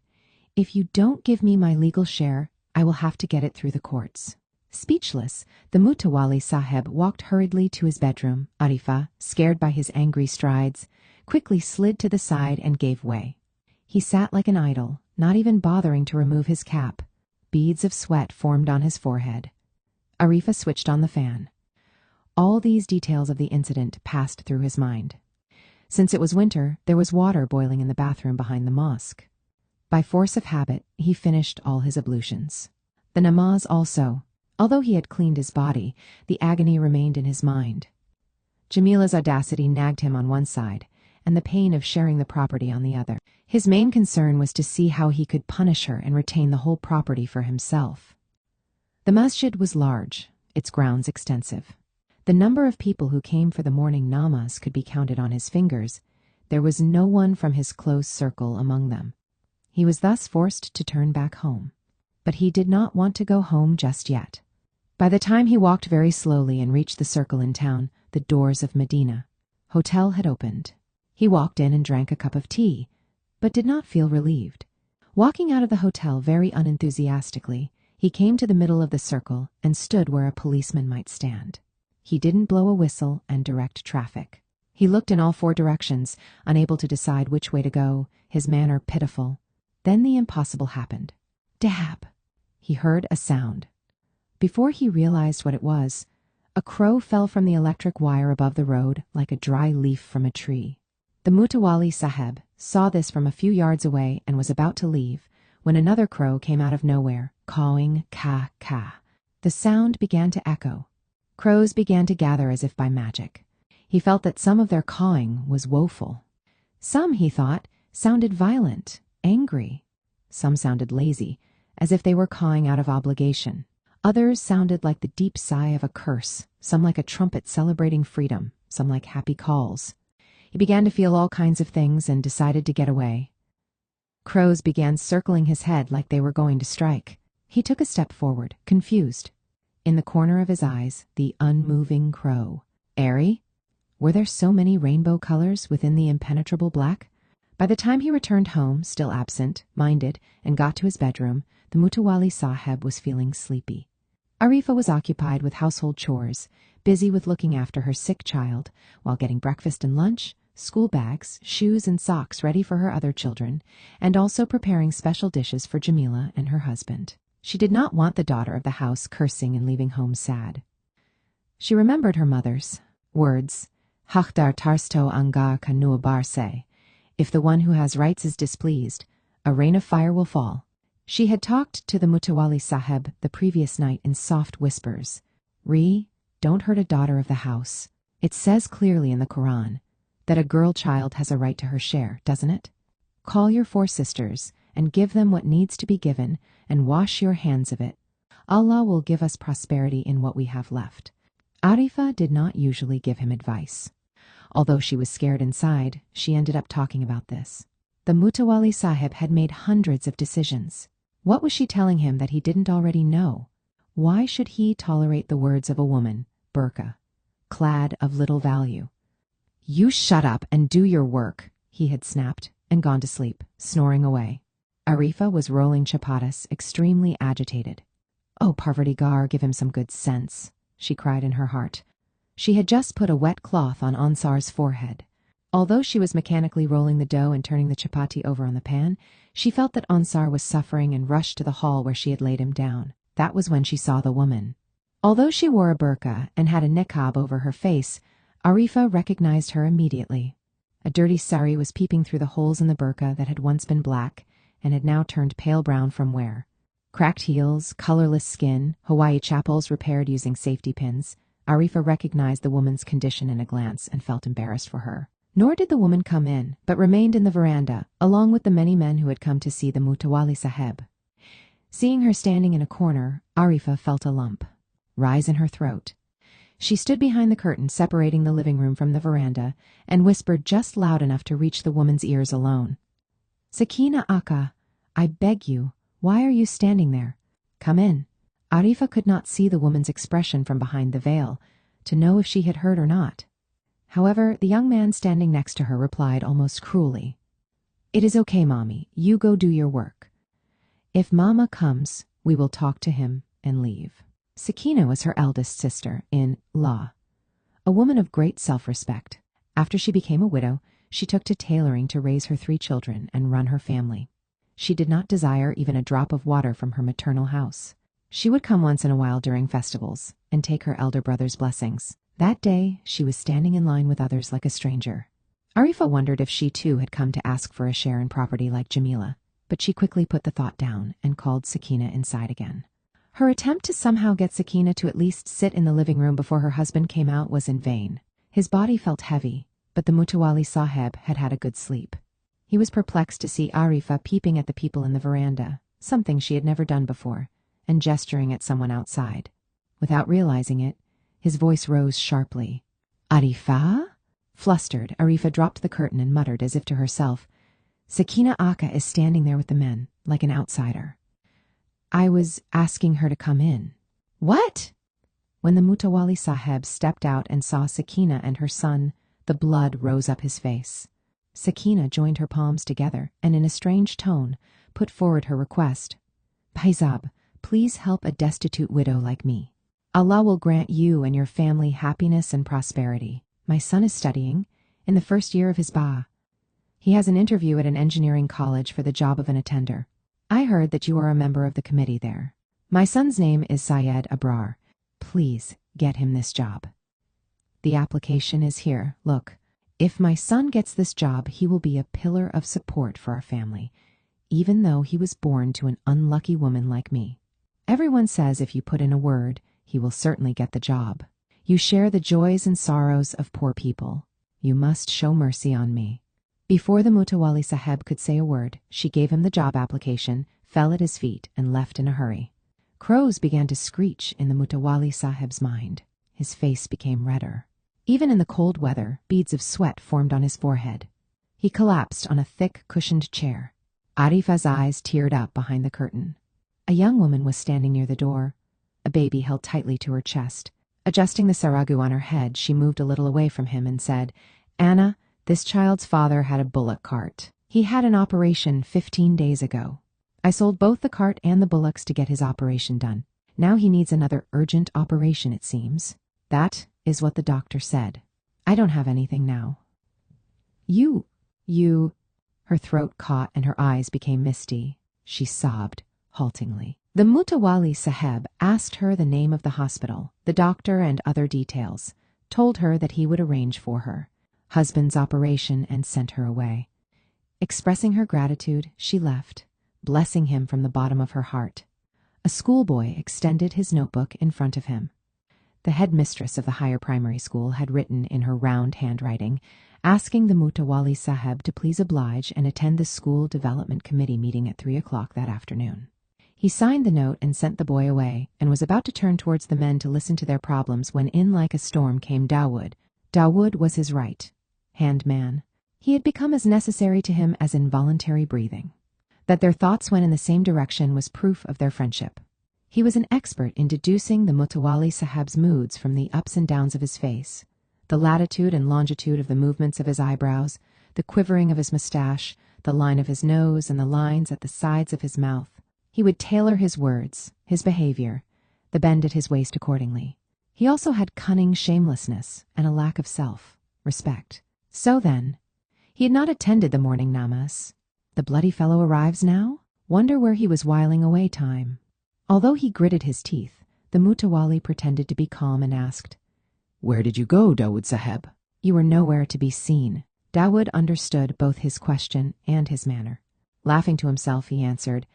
[SPEAKER 1] "If you don't give me my legal share, I will have to get it through the courts." Speechless, the Mutawali Sahib walked hurriedly to his bedroom. Arifa, scared by his angry strides, quickly slid to the side and gave way. He sat like an idol, not even bothering to remove his cap. Beads of sweat formed on his forehead. Arifa switched on the fan. All these details of the incident passed through his mind. Since it was winter, there was water boiling in the bathroom behind the mosque. By force of habit, he finished all his ablutions. The namaz also. Although he had cleaned his body, the agony remained in his mind. Jamila's audacity nagged him on one side, and the pain of sharing the property on the other. His main concern was to see how he could punish her and retain the whole property for himself. The masjid was large, its grounds extensive. The number of people who came for the morning namaz could be counted on his fingers. There was no one from his close circle among them. He was thus forced to turn back home. But he did not want to go home just yet. By the time he walked very slowly and reached the circle in town, the doors of Medina Hotel had opened. He walked in and drank a cup of tea, but did not feel relieved. Walking out of the hotel very unenthusiastically, he came to the middle of the circle and stood where a policeman might stand. He didn't blow a whistle and direct traffic. He looked in all four directions, unable to decide which way to go, his manner pitiful. Then the impossible happened. Dab! He heard a sound. Before he realized what it was, a crow fell from the electric wire above the road like a dry leaf from a tree. The Mutawali Sahib saw this from a few yards away and was about to leave when another crow came out of nowhere, cawing ka-ka. The sound began to echo. Crows began to gather as if by magic. He felt that some of their cawing was woeful. Some, he thought, sounded violent, angry. Some sounded lazy, as if they were cawing out of obligation. Others sounded like the deep sigh of a curse, some like a trumpet celebrating freedom, some like happy calls. He began to feel all kinds of things and decided to get away. Crows began circling his head like they were going to strike. He took a step forward, confused. In the corner of his eyes, the unmoving crow. Airy? Were there so many rainbow colors within the impenetrable black? By the time he returned home, still absent-minded, and got to his bedroom, the Mutawali Sahib was feeling sleepy. Arifa was occupied with household chores, busy with looking after her sick child, while getting breakfast and lunch, school bags, shoes and socks ready for her other children, and also preparing special dishes for Jamila and her husband. She did not want the daughter of the house cursing and leaving home sad. She remembered her mother's words, Hakhdar tarsto angar kanu barse. If the one who has rights is displeased, a rain of fire will fall. She had talked to the Mutawali Sahib the previous night in soft whispers. Don't hurt a daughter of the house. It says clearly in the Quran that a girl child has a right to her share, doesn't it? Call your 4 sisters and give them what needs to be given and wash your hands of it. Allah will give us prosperity in what we have left. Arifa did not usually give him advice. Although she was scared inside, she ended up talking about this. The Mutawali Sahib had made hundreds of decisions. What was she telling him that he didn't already know? Why should he tolerate the words of a woman, burqa, clad of little value? You shut up and do your work, he had snapped and gone to sleep, snoring away. Arifa was rolling chapatis, extremely agitated. Oh, Parvardigar, give him some good sense, she cried in her heart. She had just put a wet cloth on Ansar's forehead. Although she was mechanically rolling the dough and turning the chapati over on the pan, she felt that Ansar was suffering and rushed to the hall where she had laid him down. That was when she saw the woman. Although she wore a burqa and had a niqab over her face, Arifa recognized her immediately. A dirty sari was peeping through the holes in the burqa that had once been black and had now turned pale brown from wear. Cracked heels, colorless skin, Hawaii chapels repaired using safety pins. Arifa recognized the woman's condition in a glance and felt embarrassed for her. Nor did the woman come in, but remained in the veranda, along with the many men who had come to see the Mutawali Sahib. Seeing her standing in a corner, Arifa felt a lump rise in her throat. She stood behind the curtain separating the living room from the veranda and whispered just loud enough to reach the woman's ears alone. Sakina Akka, I beg you, why are you standing there? Come in. Arifa could not see the woman's expression from behind the veil to know if she had heard or not. However, the young man standing next to her replied almost cruelly, "It is okay, Mommy. You go do your work. If Mama comes, we will talk to him and leave." Sakina was her eldest sister in law, a woman of great self-respect. After she became a widow, she took to tailoring to raise her 3 children and run her family. She did not desire even a drop of water from her maternal house. She would come once in a while during festivals and take her elder brother's blessings. That day, she was standing in line with others like a stranger. Arifa wondered if she too had come to ask for a share in property like Jamila, but she quickly put the thought down and called Sakina inside again. Her attempt to somehow get Sakina to at least sit in the living room before her husband came out was in vain. His body felt heavy, but the Mutawali Saheb had had a good sleep. He was perplexed to see Arifa peeping at the people in the veranda, something she had never done before, and gesturing at someone outside. Without realizing it, his voice rose sharply. "Arifa?" Flustered, Arifa dropped the curtain and muttered as if to herself, "Sakina Aka is standing there with the men, like an outsider. I was asking her to come in." "What?" When the Mutawali Saheb stepped out and saw Sakina and her son, the blood rose up his face. Sakina joined her palms together and in a strange tone put forward her request. "Bhaizab, please help a destitute widow like me. Allah will grant you and your family happiness and prosperity. My son is studying in the first year of his Ba. He has an interview at an engineering college for the job of an attender. I heard that you are a member of the committee there. My son's name is Syed Abrar. Please get him this job. The application is here. Look, if my son gets this job, he will be a pillar of support for our family, even though he was born to an unlucky woman like me. Everyone says if you put in a word, he will certainly get the job. You share the joys and sorrows of poor people. You must show mercy on me." Before the Mutawali Saheb could say a word, she gave him the job application, fell at his feet, and left in a hurry. Crows began to screech in the Mutawali Saheb's mind. His face became redder. Even in the cold weather, beads of sweat formed on his forehead. He collapsed on a thick, cushioned chair. Arifa's eyes teared up behind the curtain. A young woman was standing near the door, a baby held tightly to her chest. Adjusting the saragu on her head, she moved a little away from him and said, "Anna, this child's father had a bullock cart. He had an operation 15 days ago. I sold both the cart and the bullocks to get his operation done. Now he needs another urgent operation, it seems. That is what the doctor said. I don't have anything now." You... Her throat caught and her eyes became misty. She sobbed haltingly. The Mutawali Saheb asked her the name of the hospital, the doctor, and other details, told her that he would arrange for her husband's operation, and sent her away. Expressing her gratitude, she left, blessing him from the bottom of her heart. A schoolboy extended his notebook in front of him. The headmistress of the higher primary school had written in her round handwriting, asking the Mutawali Saheb to please oblige and attend the school development committee meeting at 3 o'clock that afternoon. He signed the note and sent the boy away, and was about to turn towards the men to listen to their problems when in like a storm came Dawood. Dawood was his right-hand man. He had become as necessary to him as involuntary breathing. That their thoughts went in the same direction was proof of their friendship. He was an expert in deducing the Mutawali Saheb's moods from the ups and downs of his face, the latitude and longitude of the movements of his eyebrows, the quivering of his mustache, the line of his nose, and the lines at the sides of his mouth. He would tailor his words, his behavior, the bend at his waist accordingly. He also had cunning shamelessness and a lack of self-respect. So then, he had not attended the morning namas. The bloody fellow arrives now? Wonder where he was whiling away time. Although he gritted his teeth, the Mutawali pretended to be calm and asked, "Where did you go, Dawood Saheb?" "You were nowhere to be seen." Dawood understood both his question and his manner. Laughing to himself, he answered,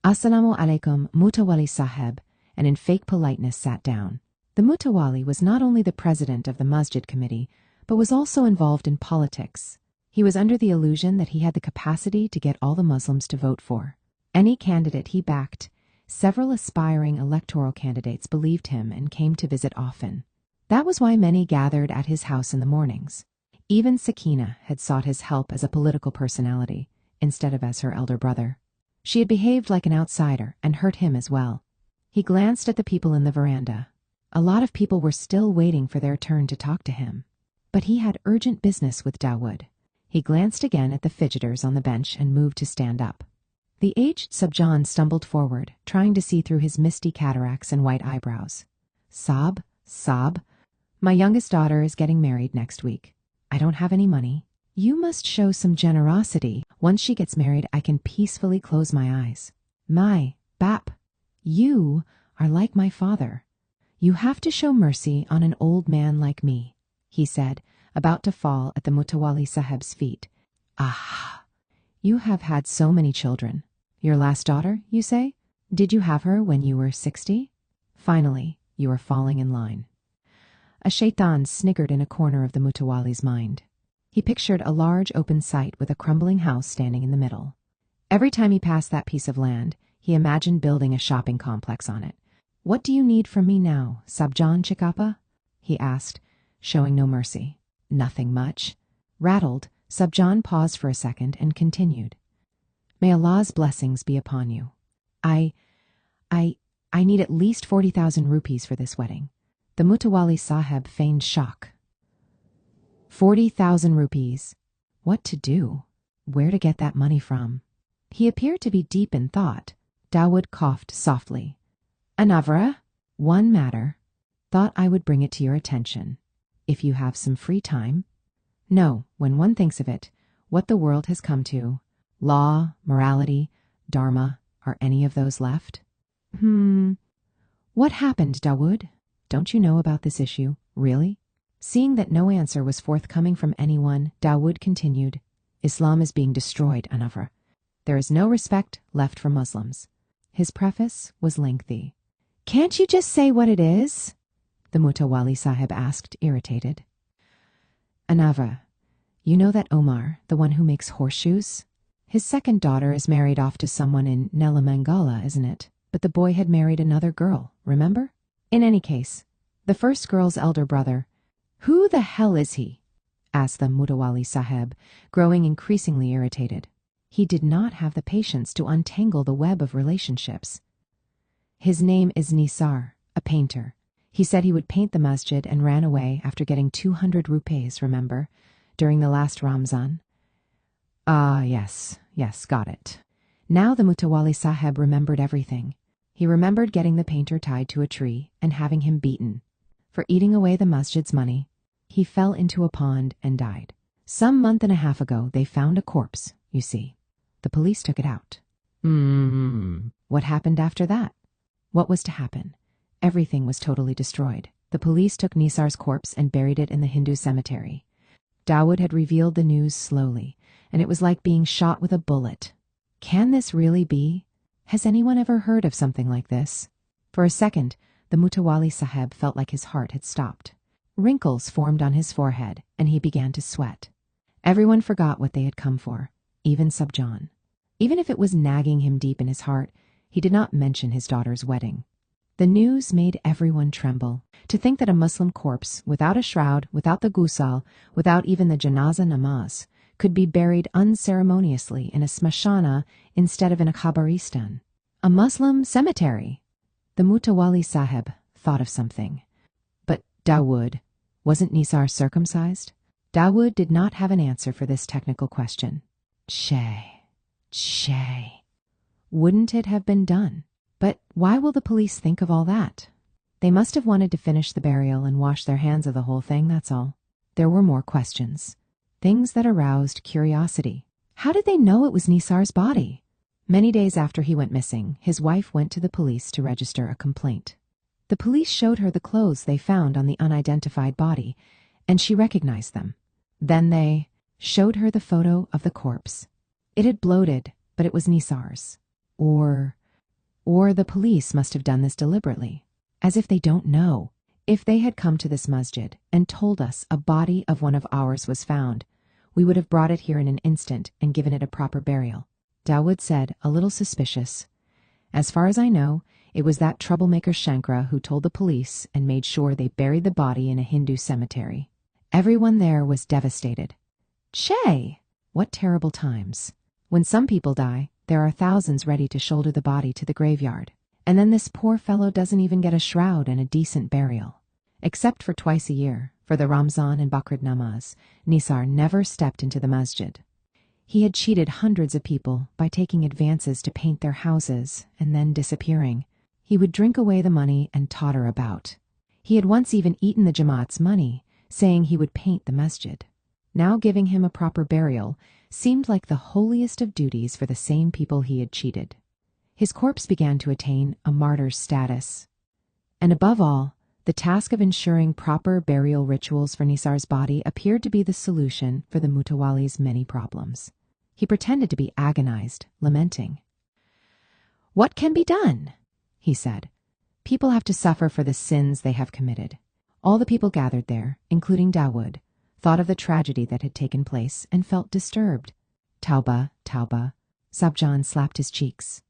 [SPEAKER 1] "Assalamu alaikum, Mutawali Saheb," and in fake politeness sat down. The Mutawali was not only the president of the Masjid Committee, but was also involved in politics. He was under the illusion that he had the capacity to get all the Muslims to vote for any candidate he backed. Several aspiring electoral candidates believed him and came to visit often. That was why many gathered at his house in the mornings. Even Sakina had sought his help as a political personality, instead of as her elder brother. She had behaved like an outsider and hurt him as well. He glanced at the people in the veranda. A lot of people were still waiting for their turn to talk to him. But he had urgent business with Dawood. He glanced again at the fidgeters on the bench and moved to stand up. The aged Subjan stumbled forward, trying to see through his misty cataracts and white eyebrows. Sob, my youngest daughter is getting married next week. I don't have any money. You must show some generosity. Once she gets married, I can peacefully close my eyes. My, Bap, you are like my father. You have to show mercy on an old man like me, he said, about to fall at the Mutawali Saheb's feet. Ah, you have had so many children. Your last daughter, you say? Did you have her when you were 60? Finally, you are falling in line. A shaitan sniggered in a corner of the Mutawali's mind. He pictured a large open site with a crumbling house standing in the middle. Every time he passed that piece of land, he imagined building a shopping complex on it. What do you need from me now, Subjan Chikapa? He asked, showing no mercy. Nothing much. Rattled, Subjan paused for a second and continued. May Allah's blessings be upon you. I need at least 40,000 rupees for this wedding. The Mutawali Saheb feigned shock. 40,000 rupees. What to do? Where to get that money from? He appeared to be deep in thought. Dawood coughed softly. Anavra, one matter. Thought I would bring it to your attention. If you have some free time. No, when one thinks of it, what the world has come to, law, morality, dharma, are any of those left? What happened, Dawood? Don't you know about this issue, really? Seeing that no answer was forthcoming from anyone, Dawood continued, Islam is being destroyed, Anavra. There is no respect left for Muslims. His preface was lengthy. Can't you just say what it is? The Mutawali Saheb asked, irritated. Anavra, you know that Omar, the one who makes horseshoes? His second daughter is married off to someone in Nelamangala, isn't it? But the boy had married another girl, remember? In any case, the first girl's elder brother. Who the hell is he? Asked the Mutawali Saheb, growing increasingly irritated. He did not have the patience to untangle the web of relationships. His name is Nisar, a painter. He said he would paint the masjid and ran away after getting 200 rupees, remember, during the last Ramzan. Yes, got it. Now the Mutawali Saheb remembered everything. He remembered getting the painter tied to a tree and having him beaten. For eating away the masjid's money, he fell into a pond and died. Some month and a half ago, they found a corpse, you see. The police took it out. What happened after that? What was to happen? Everything was totally destroyed. The police took Nisar's corpse and buried it in the Hindu cemetery. Dawood had revealed the news slowly, and it was like being shot with a bullet. Can this really be? Has anyone ever heard of something like this? For a second, the Mutawali Saheb felt like his heart had stopped. Wrinkles formed on his forehead, and he began to sweat. Everyone forgot what they had come for, even Subjan. Even if it was nagging him deep in his heart, he did not mention his daughter's wedding. The news made everyone tremble. To think that a Muslim corpse, without a shroud, without the ghusl, without even the janazah namaz, could be buried unceremoniously in a smashana instead of in a khabaristan. A Muslim cemetery. The Mutawali Saheb thought of something. But Dawood, wasn't Nisar circumcised? Dawood did not have an answer for this technical question. Shay. Wouldn't it have been done? But why will the police think of all that? They must have wanted to finish the burial and wash their hands of the whole thing, that's all. There were more questions. Things that aroused curiosity. How did they know it was Nisar's body? Many days after he went missing, his wife went to the police to register a complaint. The police showed her the clothes they found on the unidentified body, and she recognized them. Then they showed her the photo of the corpse. It had bloated, but it was Nisar's. Or the police must have done this deliberately, as if they don't know. If they had come to this masjid and told us a body of one of ours was found, we would have brought it here in an instant and given it a proper burial. Dawood said, a little suspicious. As far as I know, it was that troublemaker Shankra who told the police and made sure they buried the body in a Hindu cemetery. Everyone there was devastated. Che! What terrible times. When some people die, there are thousands ready to shoulder the body to the graveyard. And then this poor fellow doesn't even get a shroud and a decent burial. Except for twice a year, for For the Ramzan and Bakrid namaz, Nisar never stepped into the masjid. He had cheated hundreds of people by taking advances to paint their houses and then disappearing. He would drink away the money and totter about. He had once even eaten the Jamaat's money, saying he would paint the masjid. Now giving him a proper burial seemed like the holiest of duties for the same people he had cheated. His corpse began to attain a martyr's status. And above all, the task of ensuring proper burial rituals for Nisar's body appeared to be the solution for the Mutawali's many problems. He pretended to be agonized, lamenting. "What can be done?" he said. "People have to suffer for the sins they have committed." All the people gathered there, including Dawood, thought of the tragedy that had taken place and felt disturbed. Tauba, Tauba, Sabjan slapped his cheeks.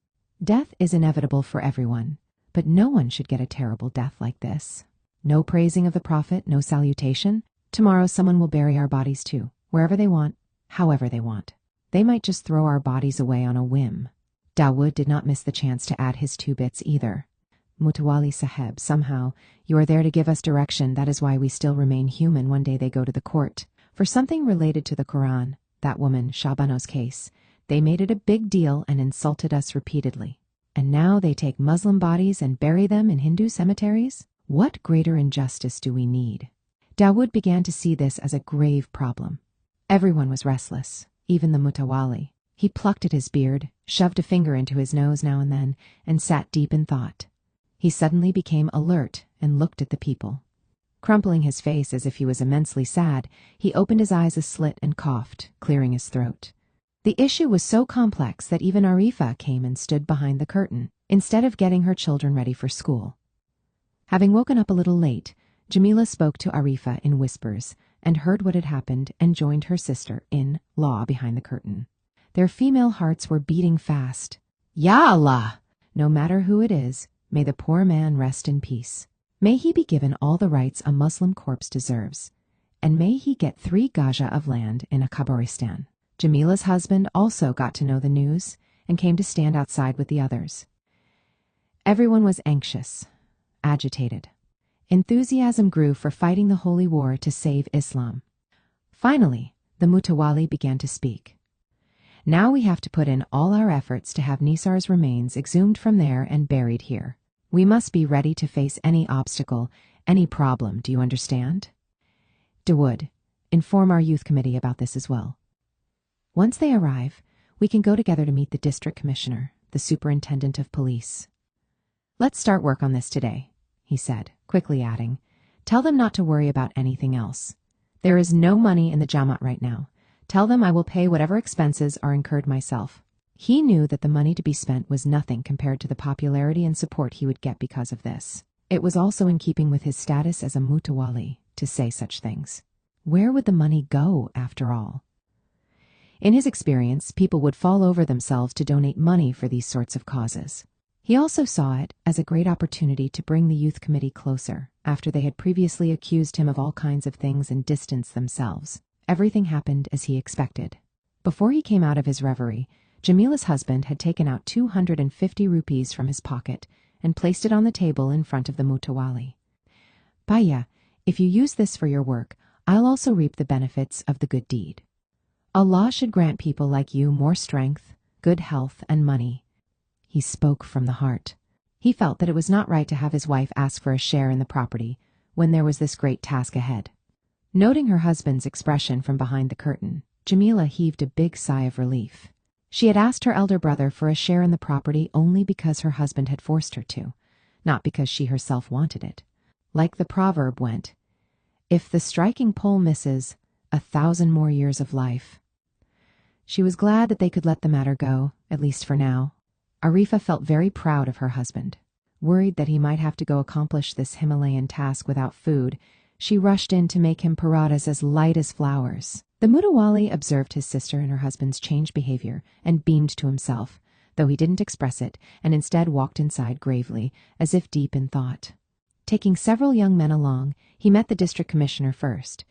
[SPEAKER 1] Death is inevitable for everyone, but no one should get a terrible death like this. No praising of the Prophet, no salutation. Tomorrow someone will bury our bodies too, wherever they want, however they want. They might just throw our bodies away on a whim. Dawood did not miss the chance to add his 2 bits either. "Mutawali Saheb, somehow, you are there to give us direction. That is why we still remain human one day they go to the court. For something related to the Quran, that woman, Shabano's case, they made it a big deal and insulted us repeatedly. And now they take Muslim bodies and bury them in Hindu cemeteries? What greater injustice do we need?" Dawood began to see this as a grave problem. Everyone was restless, even the Mutawali. He plucked at his beard, shoved a finger into his nose now and then, and sat deep in thought. He suddenly became alert and looked at the people. Crumpling his face as if he was immensely sad, he opened his eyes a slit and coughed, clearing his throat. The issue was so complex that even Arifa came and stood behind the curtain, instead of getting her children ready for school. Having woken up a little late, Jamila spoke to Arifa in whispers and heard what had happened and joined her sister-in-law behind the curtain. Their female hearts were beating fast. "Ya Allah! No matter who it is, may the poor man rest in peace. May he be given all the rights a Muslim corpse deserves, and may he get 3 gaja of land in a Khabaristan." Jamila's husband also got to know the news and came to stand outside with the others. Everyone was anxious, agitated. Enthusiasm grew for fighting the holy war to save Islam. Finally, the Mutawali began to speak. "Now we have to put in all our efforts to have Nisar's remains exhumed from there and buried here. We must be ready to face any obstacle, any problem, do you understand? Dawood, inform our youth committee about this as well. Once they arrive, we can go together to meet the district commissioner, the superintendent of police." "Let's start work on this today," he said, quickly adding, "Tell them not to worry about anything else. There is no money in the Jamaat right now. Tell them I will pay whatever expenses are incurred myself." He knew that the money to be spent was nothing compared to the popularity and support he would get because of this. It was also in keeping with his status as a Mutawali to say such things. Where would the money go, after all? In his experience, people would fall over themselves to donate money for these sorts of causes. He also saw it as a great opportunity to bring the youth committee closer, after they had previously accused him of all kinds of things and distanced themselves. Everything happened as he expected. Before he came out of his reverie, Jamila's husband had taken out 250 rupees from his pocket and placed it on the table in front of the Mutawali. "Baya, if you use this for your work, I'll also reap the benefits of the good deed. Allah should grant people like you more strength, good health, and money." He spoke from the heart. He felt that it was not right to have his wife ask for a share in the property when there was this great task ahead. Noting her husband's expression from behind the curtain, Jamila heaved a big sigh of relief. She had asked her elder brother for a share in the property only because her husband had forced her to, not because she herself wanted it. Like the proverb went, "If the striking pole misses, 1,000 more years of life." She was glad that they could let the matter go, at least for now. Arifa felt very proud of her husband. Worried that he might have to go accomplish this Himalayan task without food, she rushed in to make him paradas as light as flowers. The Mutawali observed his sister and her husband's changed behavior and beamed to himself, though he didn't express it, and instead walked inside gravely, as if deep in thought. Taking several young men along, he met the district commissioner first.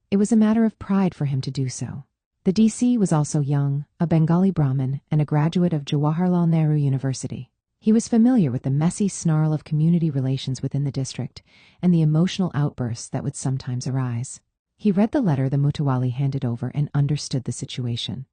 [SPEAKER 1] It was a matter of pride for him to do so. The DC was also young, a Bengali Brahmin, and a graduate of Jawaharlal Nehru University. He was familiar with the messy snarl of community relations within the district and the emotional outbursts that would sometimes arise. He read the letter the Mutawali handed over and understood the situation.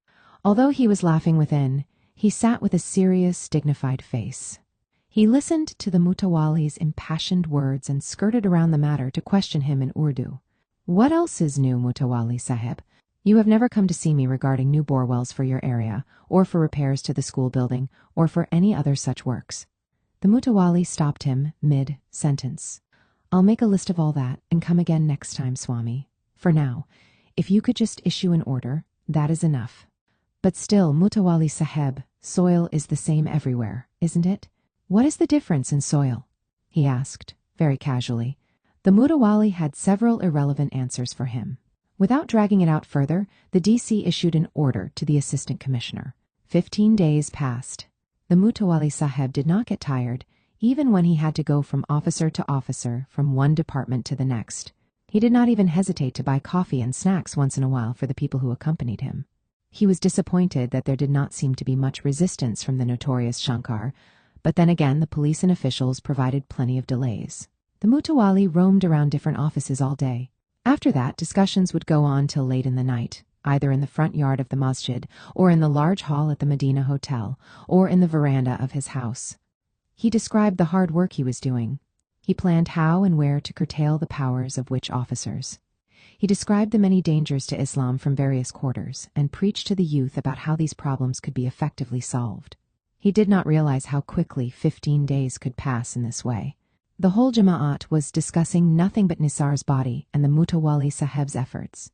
[SPEAKER 1] Although he was laughing within, he sat with a serious, dignified face. He listened to the Mutawali's impassioned words and skirted around the matter to question him in Urdu. "What else is new, Mutawali Sahib? You have never come to see me regarding new bore wells for your area, or for repairs to the school building, or for any other such works." The Mutawali stopped him mid-sentence. "I'll make a list of all that and come again next time, Swami. For now, if you could just issue an order, that is enough." "But still, Mutawali Sahib, soil is the same everywhere, isn't it? What is the difference in soil?" he asked, very casually. The Mutawali had several irrelevant answers for him. Without dragging it out further, the DC issued an order to the assistant commissioner. 15 days passed. The Mutawali Sahib did not get tired, even when he had to go from officer to officer, from one department to the next. He did not even hesitate to buy coffee and snacks once in a while for the people who accompanied him. He was disappointed that there did not seem to be much resistance from the notorious Shankar, but then again the police and officials provided plenty of delays. The Mutawali roamed around different offices all day. After that, discussions would go on till late in the night, either in the front yard of the masjid, or in the large hall at the Medina Hotel, or in the veranda of his house. He described the hard work he was doing. He planned how and where to curtail the powers of which officers. He described the many dangers to Islam from various quarters, and preached to the youth about how these problems could be effectively solved. He did not realize how quickly 15 days could pass in this way. The whole Jama'at was discussing nothing but Nisar's body and the Mutawali Sahib's efforts.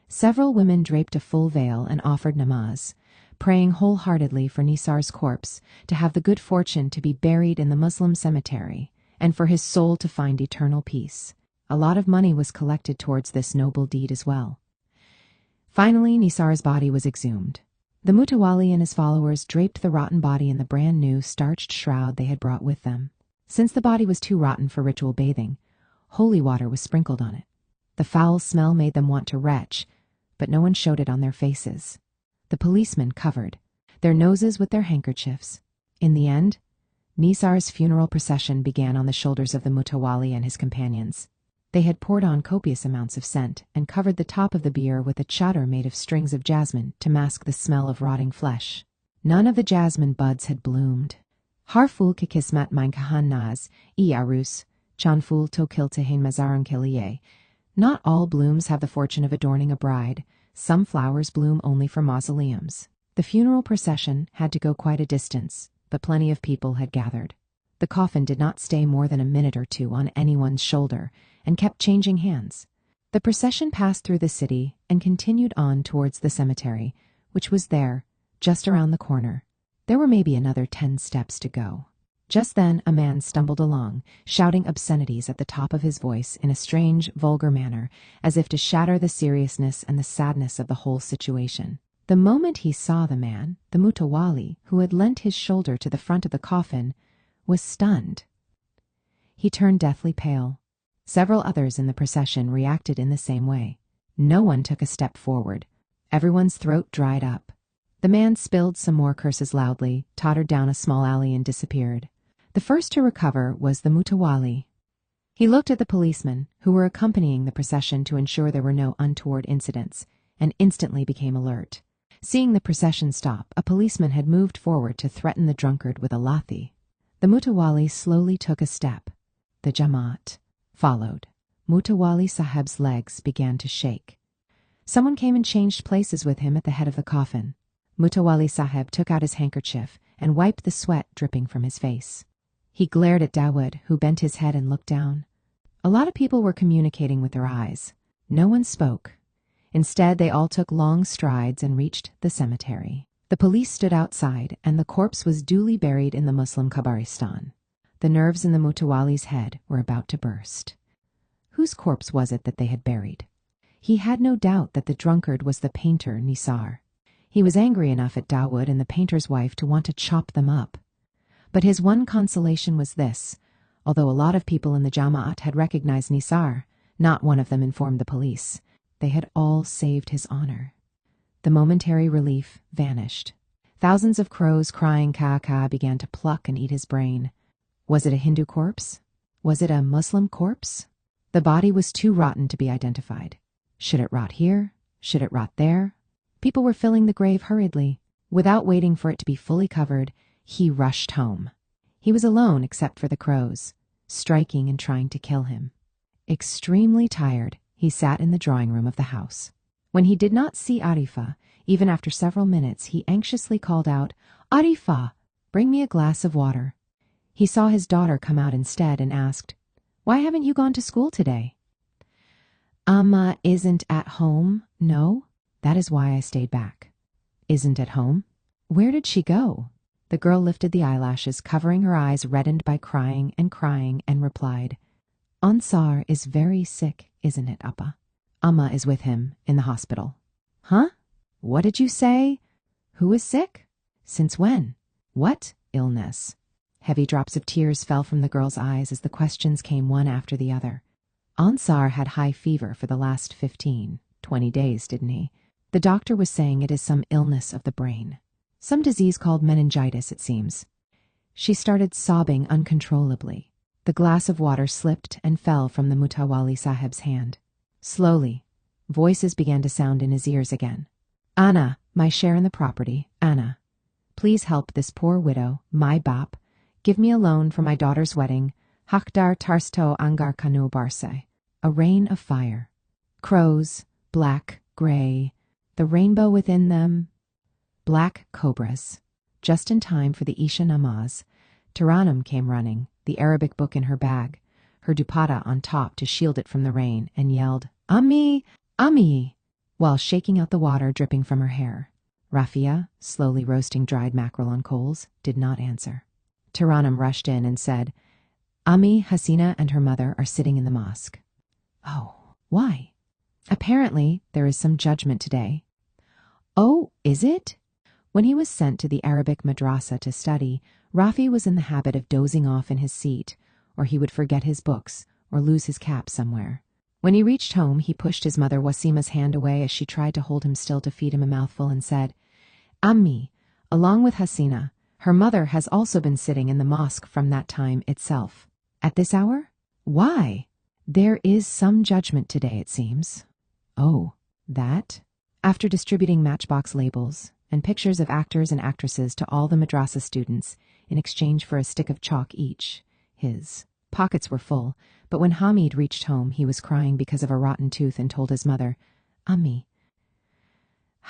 [SPEAKER 1] Several women draped a full veil and offered namaz, praying wholeheartedly for Nisar's corpse to have the good fortune to be buried in the Muslim cemetery and for his soul to find eternal peace. A lot of money was collected towards this noble deed as well. Finally, Nisar's body was exhumed. The Mutawali and his followers draped the rotten body in the brand new starched shroud they had brought with them. Since the body was too rotten for ritual bathing, holy water was sprinkled on it. The foul smell made them want to retch, but no one showed it on their faces. The policemen covered their noses with their handkerchiefs. In the end, Nisar's funeral procession began on the shoulders of the Mutawali and his companions. They had poured on copious amounts of scent and covered the top of the bier with a chadar made of strings of jasmine to mask the smell of rotting flesh. None of the jasmine buds had bloomed. Harful ke kismat mein kahan naz, arus, chanful to kiltehain mazaran kiliye. Not all blooms have the fortune of adorning a bride. Some flowers bloom only for mausoleums. The funeral procession had to go quite a distance, but plenty of people had gathered. The coffin did not stay more than a minute or two on anyone's shoulder and kept changing hands. The procession passed through the city and continued on towards the cemetery, which was there, just around the corner. There were maybe another 10 steps to go. Just then a man stumbled along, shouting obscenities at the top of his voice in a strange, vulgar manner, as if to shatter the seriousness and the sadness of the whole situation. The moment he saw the man, the Mutawali, who had lent his shoulder to the front of the coffin, was stunned. He turned deathly pale. Several others in the procession reacted in the same way. No one took a step forward. Everyone's throat dried up. The man spilled some more curses loudly, tottered down a small alley and disappeared. The first to recover was the Mutawali. He looked at the policemen, who were accompanying the procession to ensure there were no untoward incidents, and instantly became alert. Seeing the procession stop, a policeman had moved forward to threaten the drunkard with a lathi. The Mutawali slowly took a step. The Jamaat followed. Mutawali Sahib's legs began to shake. Someone came and changed places with him at the head of the coffin. Mutawali Sahib took out his handkerchief and wiped the sweat dripping from his face. He glared at Dawood, who bent his head and looked down. A lot of people were communicating with their eyes. No one spoke. Instead, they all took long strides and reached the cemetery. The police stood outside, and the corpse was duly buried in the Muslim Kabaristan. The nerves in the Mutawali's head were about to burst. Whose corpse was it that they had buried? He had no doubt that the drunkard was the painter Nisar. He was angry enough at Dawood and the painter's wife to want to chop them up. But his one consolation was this: although a lot of people in the Jamaat had recognized Nisar, not one of them informed the police. They had all saved his honor. The momentary relief vanished. Thousands of crows crying ka-ka began to pluck and eat his brain. Was it a Hindu corpse? Was it a Muslim corpse? The body was too rotten to be identified. Should it rot here? Should it rot there? People were filling the grave hurriedly. Without waiting for it to be fully covered, he rushed home. He was alone except for the crows, striking and trying to kill him. Extremely tired, he sat in the drawing room of the house. When he did not see Arifa, even after several minutes, he anxiously called out, "Arifa, bring me a glass of water." He saw his daughter come out instead and asked, "Why haven't you gone to school today?" "Amma isn't at home, no. That is why I stayed back." "Isn't at home? Where did she go?" The girl lifted the eyelashes, covering her eyes reddened by crying, and replied, "Ansar is very sick, isn't it, Appa? Amma is with him in the hospital." "Huh? What did you say? Who is sick? Since when? What illness?" Heavy drops of tears fell from the girl's eyes as the questions came one after the other. "Ansar had high fever for the last 15-20 days, didn't he? The doctor was saying it is some illness of the brain. Some disease called meningitis, it seems." She started sobbing uncontrollably. The glass of water slipped and fell from the Mutawali Sahib's hand. Slowly, voices began to sound in his ears again. "Anna, my share in the property, Anna. Please help this poor widow, my bap. Give me a loan for my daughter's wedding. Hakdar Tarsto Angar Kanu Barse." A rain of fire. Crows, black, gray, the rainbow within them. Black cobras. Just in time for the Isha Namaz, Taranum came running, the Arabic book in her bag, her dupatta on top to shield it from the rain, and yelled, "Ammi! Ammi!" while shaking out the water dripping from her hair. Rafia, slowly roasting dried mackerel on coals, did not answer. Taranum rushed in and said, "Ammi, Hasina, and her mother are sitting in the mosque." "Oh, why?" "Apparently there is some judgment today." "Oh, is it?" When he was sent to the Arabic madrasa to study, Rafi was in the habit of dozing off in his seat, or he would forget his books or lose his cap somewhere. When he reached home, he pushed his mother Wasima's hand away as she tried to hold him still to feed him a mouthful and said, "Ammi, along with Hasina, her mother has also been sitting in the mosque from that time itself." "At this hour? Why?" "There is some judgment today, it seems." "Oh, that?" After distributing matchbox labels and pictures of actors and actresses to all the madrasa students in exchange for a stick of chalk each, his pockets were full, but when Hamid reached home, he was crying because of a rotten tooth and told his mother, "Ammi,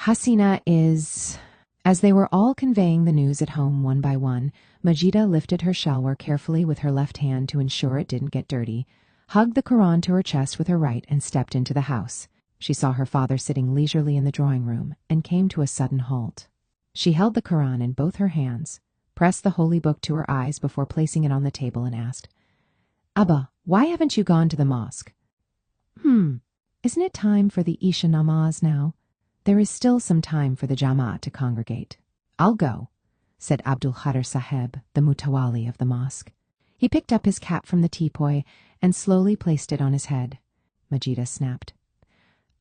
[SPEAKER 1] Hasina is..." As they were all conveying the news at home one by one, Majida lifted her shalwar carefully with her left hand to ensure it didn't get dirty, hugged the Quran to her chest with her right, and stepped into the house. She saw her father sitting leisurely in the drawing room and came to a sudden halt. She held the Quran in both her hands, pressed the holy book to her eyes before placing it on the table and asked, "Abba, why haven't you gone to the mosque?" Isn't it time for the Isha Namaz now? There is still some time for the Jama'at to congregate." "I'll go," said Abdul Khader Saheb, the Mutawali of the mosque. He picked up his cap from the teapoy and slowly placed it on his head. Majida snapped,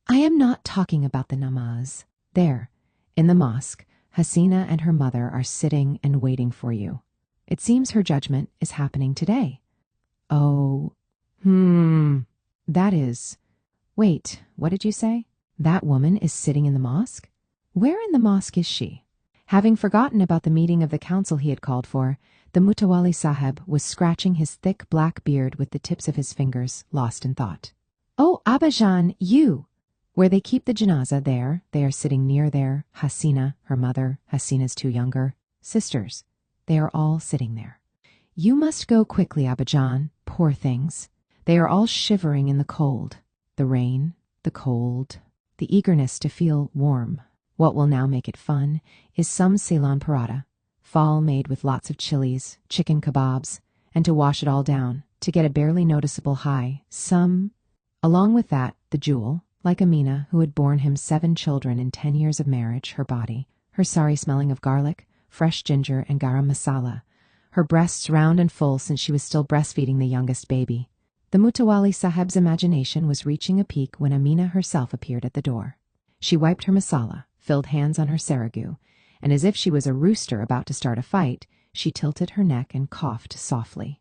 [SPEAKER 1] "I am not talking about the namaz. There, in the mosque, Hasina and her mother are sitting and waiting for you. It seems her judgment is happening today." "Oh, that is..." "Wait, what did you say? That woman is sitting in the mosque? Where in the mosque is she?" Having forgotten about the meeting of the council he had called for, the Mutawali Sahib was scratching his thick black beard with the tips of his fingers, lost in thought. "Oh, Abbajan, you! Where they keep the janazah there, they are sitting near there, Hasina, her mother, Hasina's two younger sisters. They are all sitting there. You must go quickly, Abbajan, poor things. They are all shivering in the cold. The rain, the cold, the eagerness to feel warm. What will now make it fun is some Ceylon paratha, fall made with lots of chilies, chicken kebabs, and to wash it all down, to get a barely noticeable high, some... Along with that, the jewel, like Amina, who had borne him 7 children in 10 years of marriage, her body, her sari smelling of garlic, fresh ginger, and garam masala, her breasts round and full since she was still breastfeeding the youngest baby. The Mutawali Sahib's imagination was reaching a peak when Amina herself appeared at the door. She wiped her masala, filled hands on her saragoo, and as if she was a rooster about to start a fight, she tilted her neck and coughed softly.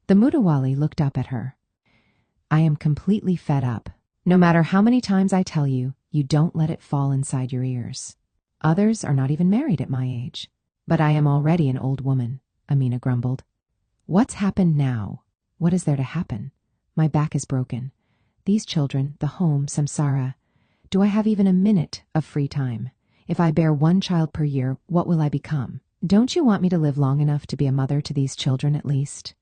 [SPEAKER 1] The Mutawali looked up at her. I am completely fed up. No matter how many times I tell you, you don't let it fall inside your ears. Others are not even married at my age. But I am already an old woman, Amina grumbled. What's happened now? What is there to happen? My back is broken. These children, the home, samsara. Do I have even a minute of free time? If I bear one child per year, what will I become? Don't you want me to live long enough to be a mother to these children at least?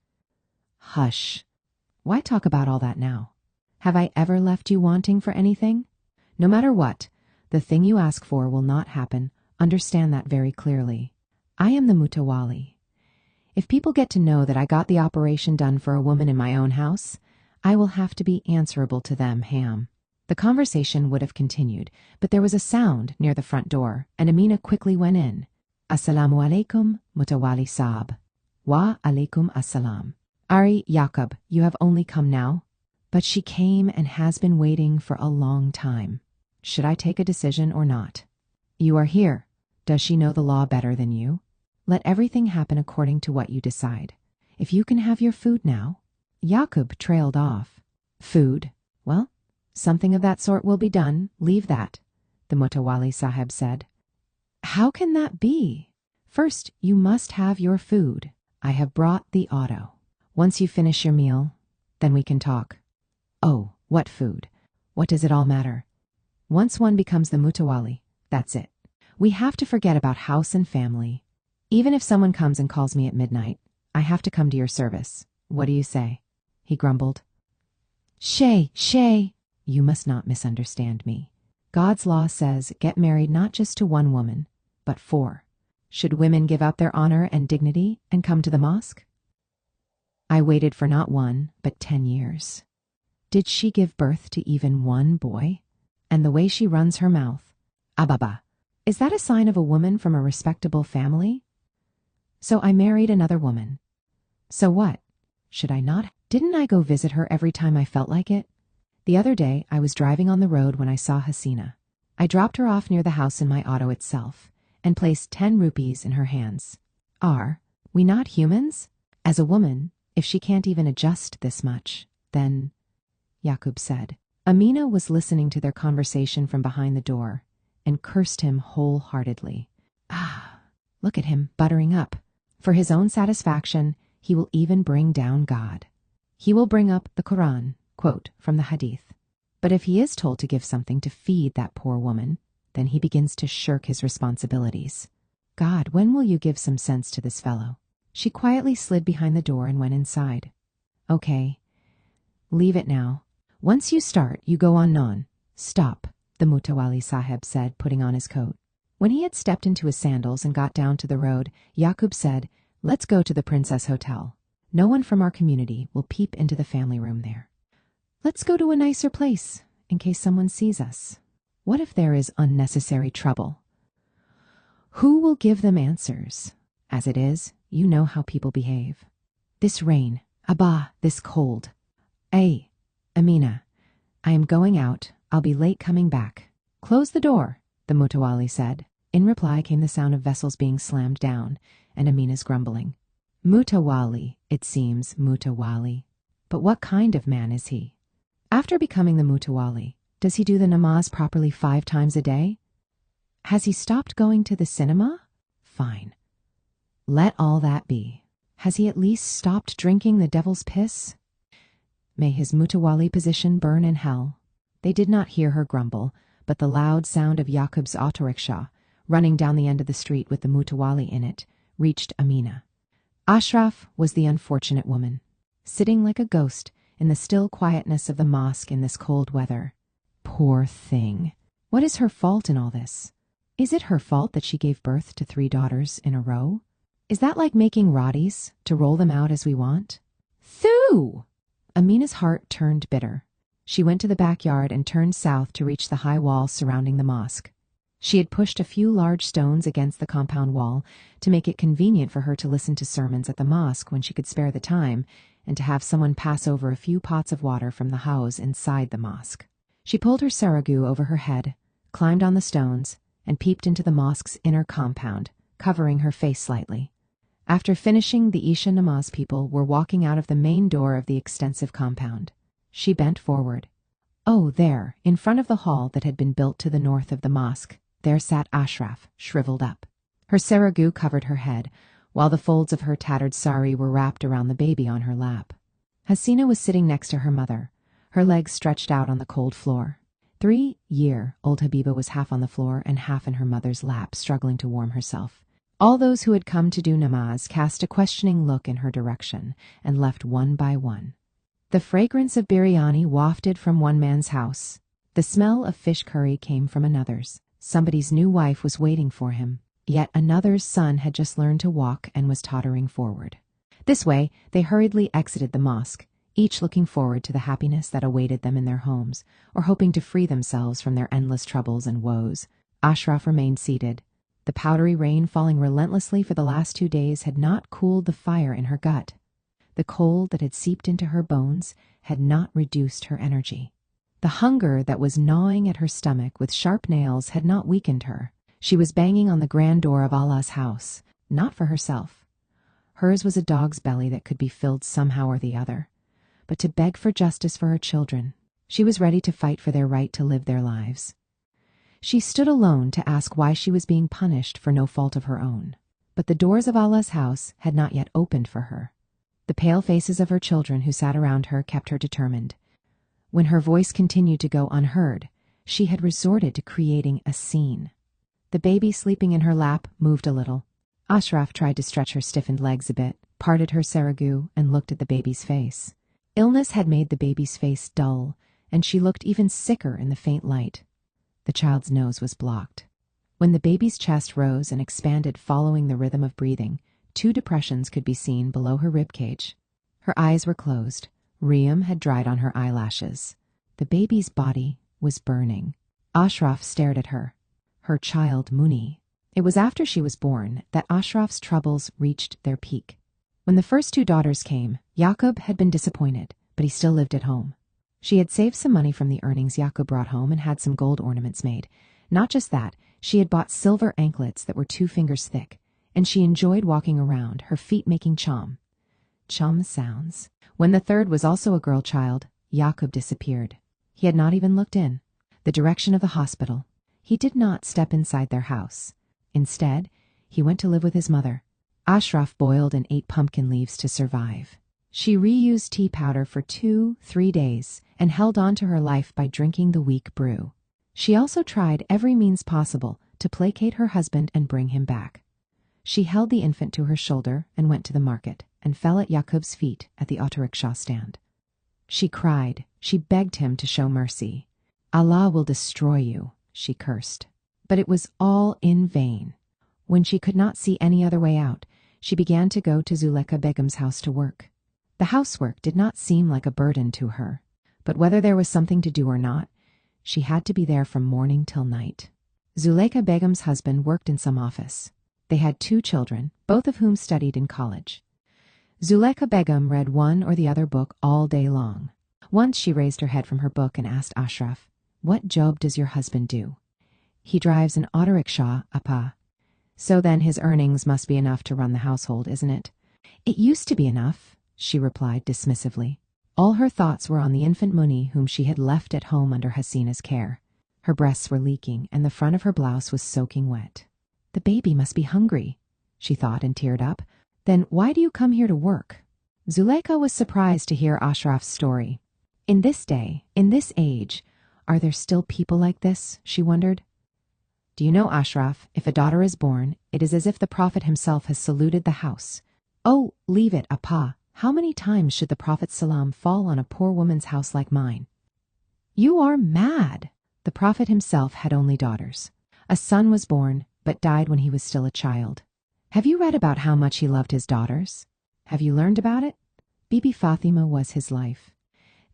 [SPEAKER 1] Hush. Why talk about all that now? Have I ever left you wanting for anything? No matter what, the thing you ask for will not happen. Understand that very clearly. I am the Mutawali. If people get to know that I got the operation done for a woman in my own house, I will have to be answerable to them, Ham. The conversation would have continued, but there was a sound near the front door, and Amina quickly went in. Assalamu alaikum, Mutawali Saab. Wa alaikum assalam. Ari, Yaqub, you have only come now? But she came and has been waiting for a long time. Should I take a decision or not? You are here. Does she know the law better than you? Let everything happen according to what you decide. If you can have your food now. Yaqub trailed off. Food? Well, something of that sort will be done. Leave that, the Mutawali Sahib said. How can that be? First, you must have your food. I have brought the auto. Once you finish your meal, then we can talk. Oh, what food? What does it all matter? Once one becomes the Mutawali, that's it. We have to forget about house and family. Even if someone comes and calls me at midnight, I have to come to your service. What do you say? He grumbled. Shay, you must not misunderstand me. God's law says get married not just to one woman, but 4. Should women give up their honor and dignity and come to the mosque? I waited for not 1, but 10 years. Did she give birth to even 1 boy? And the way she runs her mouth. Ababa. Is that a sign of a woman from a respectable family? So I married another woman. So what? Should I not? Didn't I go visit her every time I felt like it? The other day, I was driving on the road when I saw Hasina. I dropped her off near the house in my auto itself and placed 10 rupees in her hands. Are we not humans? As a woman, if she can't even adjust this much, then, Yaqub said. Amina was listening to their conversation from behind the door and cursed him wholeheartedly. Ah, look at him buttering up. For his own satisfaction, he will even bring down God. He will bring up the Quran, quote from the Hadith. But if he is told to give something to feed that poor woman, then he begins to shirk his responsibilities. God, when will you give some sense to this fellow? She quietly slid behind the door and went inside. Okay, leave it now. Once you start, you go on non. Stop, the Mutawali Sahib said, putting on his coat. When he had stepped into his sandals and got down to the road, Yaqub said, let's go to the Princess Hotel. No one from our community will peep into the family room there. Let's go to a nicer place, in case someone sees us. What if there is unnecessary trouble? Who will give them answers? As it is, you know how people behave. This rain, Abba, this cold. Ay, Amina, I am going out. I'll be late coming back. Close the door, the Mutawali said. In reply came the sound of vessels being slammed down and Amina's grumbling. Mutawali, it seems, Mutawali. But what kind of man is he? After becoming the Mutawali, does he do the namaz properly 5 times a day? Has he stopped going to the cinema? Fine. Let all that be. Has he at least stopped drinking the devil's piss? May his Mutawali position burn in hell. They did not hear her grumble, but the loud sound of Yaqub's autorickshaw, running down the end of the street with the Mutawali in it, reached Amina. Ashraf was the unfortunate woman, sitting like a ghost in the still quietness of the mosque in this cold weather. Poor thing. What is her fault in all this? Is it her fault that she gave birth to 3 daughters in a row? Is that like making rotis, to roll them out as we want? Thoo! Amina's heart turned bitter. She went to the backyard and turned south to reach the high wall surrounding the mosque. She had pushed a few large stones against the compound wall to make it convenient for her to listen to sermons at the mosque when she could spare the time, and to have someone pass over a few pots of water from the house inside the mosque. She pulled her saragu over her head, climbed on the stones, and peeped into the mosque's inner compound, covering her face slightly. After finishing, the Isha Namaz people were walking out of the main door of the extensive compound. She bent forward. Oh, there, in front of the hall that had been built to the north of the mosque, there sat Ashraf, shriveled up. Her seragu covered her head, while the folds of her tattered sari were wrapped around the baby on her lap. Hasina was sitting next to her mother, her legs stretched out on the cold floor. 3-year-old Habiba was half on the floor and half in her mother's lap, struggling to warm herself. All those who had come to do namaz cast a questioning look in her direction and left one by one. The fragrance of biryani wafted from one man's house. The smell of fish curry came from another's. Somebody's new wife was waiting for him. Yet another's son had just learned to walk and was tottering forward. This way, they hurriedly exited the mosque, each looking forward to the happiness that awaited them in their homes, or hoping to free themselves from their endless troubles and woes. Ashraf remained seated. The powdery rain falling relentlessly for the last 2 days had not cooled the fire in her gut. The cold that had seeped into her bones had not reduced her energy. The hunger that was gnawing at her stomach with sharp nails had not weakened her. She was banging on the grand door of Allah's house, not for herself. Hers was a dog's belly that could be filled somehow or the other, but to beg for justice for her children. She was ready to fight for their right to live their lives. She stood alone to ask why she was being punished for no fault of her own. But the doors of Allah's house had not yet opened for her. The pale faces of her children who sat around her kept her determined. When her voice continued to go unheard, she had resorted to creating a scene. The baby sleeping in her lap moved a little. Ashraf tried to stretch her stiffened legs a bit, parted her seragu, and looked at the baby's face. Illness had made the baby's face dull, and she looked even sicker in the faint light. The child's nose was blocked. When the baby's chest rose and expanded following the rhythm of breathing, 2 depressions could be seen below her ribcage. Her eyes were closed. Rheum had dried on her eyelashes. The baby's body was burning. Ashraf stared at her. Her child, Muni. It was after she was born that Ashraf's troubles reached their peak. When the first 2 daughters came, Yaqub had been disappointed, but he still lived at home. She had saved some money from the earnings Yaqub brought home and had some gold ornaments made. Not just that, she had bought silver anklets that were 2 fingers thick, and she enjoyed walking around, her feet making chum sounds. When the third was also a girl child, Yaqub disappeared. He had not even looked in the direction of the hospital. He did not step inside their house. Instead, he went to live with his mother. Ashraf boiled and ate pumpkin leaves to survive. She reused tea powder for 2-3 days and held on to her life by drinking the weak brew. She also tried every means possible to placate her husband and bring him back. She held the infant to her shoulder and went to the market and fell at Yaqub's feet at the autorickshaw stand. She cried. She begged him to show mercy. Allah will destroy you, she cursed. But it was all in vain. When she could not see any other way out, she began to go to Zulekha Begum's house to work. The housework did not seem like a burden to her, but whether there was something to do or not, she had to be there from morning till night. Zulekha Begum's husband worked in some office. They had 2 children, both of whom studied in college. Zulekha Begum read one or the other book all day long. Once she raised her head from her book and asked Ashraf, "What job does your husband do?" "He drives an autorickshaw, Appa." "So then his earnings must be enough to run the household, isn't it?" "It used to be enough," she replied dismissively. All her thoughts were on the infant Muni whom she had left at home under Hasina's care. Her breasts were leaking and the front of her blouse was soaking wet. "The baby must be hungry," she thought and teared up. "Then why do you come here to work?" Zulekha was surprised to hear Ashraf's story. In this day, in this age, are there still people like this, she wondered. "Do you know, Ashraf, if a daughter is born, it is as if the Prophet himself has saluted the house." "Oh, leave it, Appa. How many times should the Prophet's salam fall on a poor woman's house like mine?" "You are mad." The Prophet himself had only daughters. A son was born, but died when he was still a child. Have you read about how much he loved his daughters? Have you learned about it? Bibi Fatima was his life.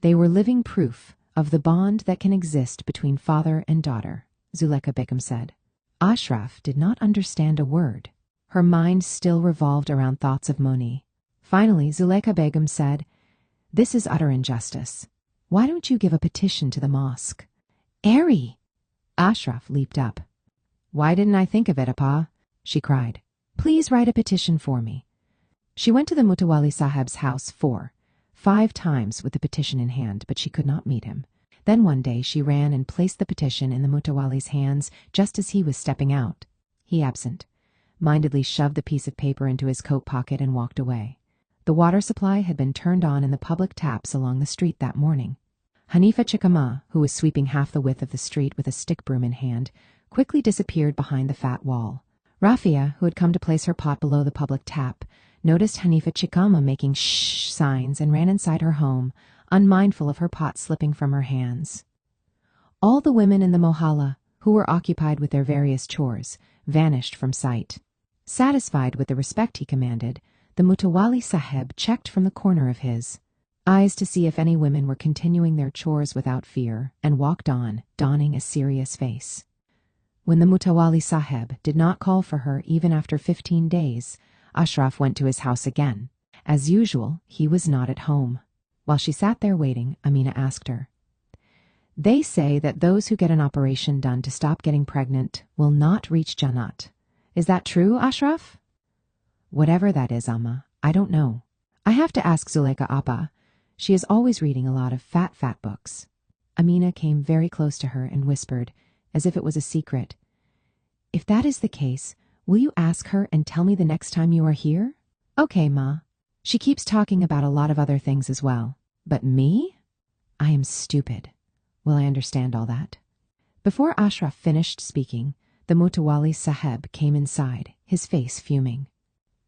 [SPEAKER 1] They were living proof of the bond that can exist between father and daughter, Zulekha Begum said. Ashraf did not understand a word. Her mind still revolved around thoughts of Moni. Finally, Zulekha Begum said, "This is utter injustice. Why don't you give a petition to the mosque?" "Eri!" Ashraf leaped up. Why didn't I think of it, Appa? She cried. Please write a petition for me. She went to the Mutawali Saheb's house 5 times with the petition in hand, but she could not meet him. Then one day she ran and placed the petition in the Mutawali's hands just as he was stepping out. He absent-mindedly shoved the piece of paper into his coat pocket and walked away. The water supply had been turned on in the public taps along the street that morning. Hanifa Chikama, who was sweeping half the width of the street with a stick broom in hand, quickly disappeared behind the fat wall. Rafia, who had come to place her pot below the public tap, noticed Hanifa Chikama making shh signs and ran inside her home, unmindful of her pot slipping from her hands. All the women in the mohalla, who were occupied with their various chores, vanished from sight. Satisfied with the respect he commanded, the Mutawali Saheb checked from the corner of his eyes to see if any women were continuing their chores without fear, and walked on, donning a serious face. When the Mutawali Saheb did not call for her even after 15 days, Ashraf went to his house again. As usual, he was not at home. While she sat there waiting, Amina asked her, "They say that those who get an operation done to stop getting pregnant will not reach Jannat. Is that true, Ashraf?" "Whatever that is, Amma, I don't know. I have to ask Zuleika Appa. She is always reading a lot of fat books." Amina came very close to her and whispered, as if it was a secret, "If that is the case, will you ask her and tell me the next time you are here?" "Okay, Ma. She keeps talking about a lot of other things as well. But me? I am stupid. Will I understand all that?" Before Ashraf finished speaking, the Mutawali Saheb came inside, his face fuming.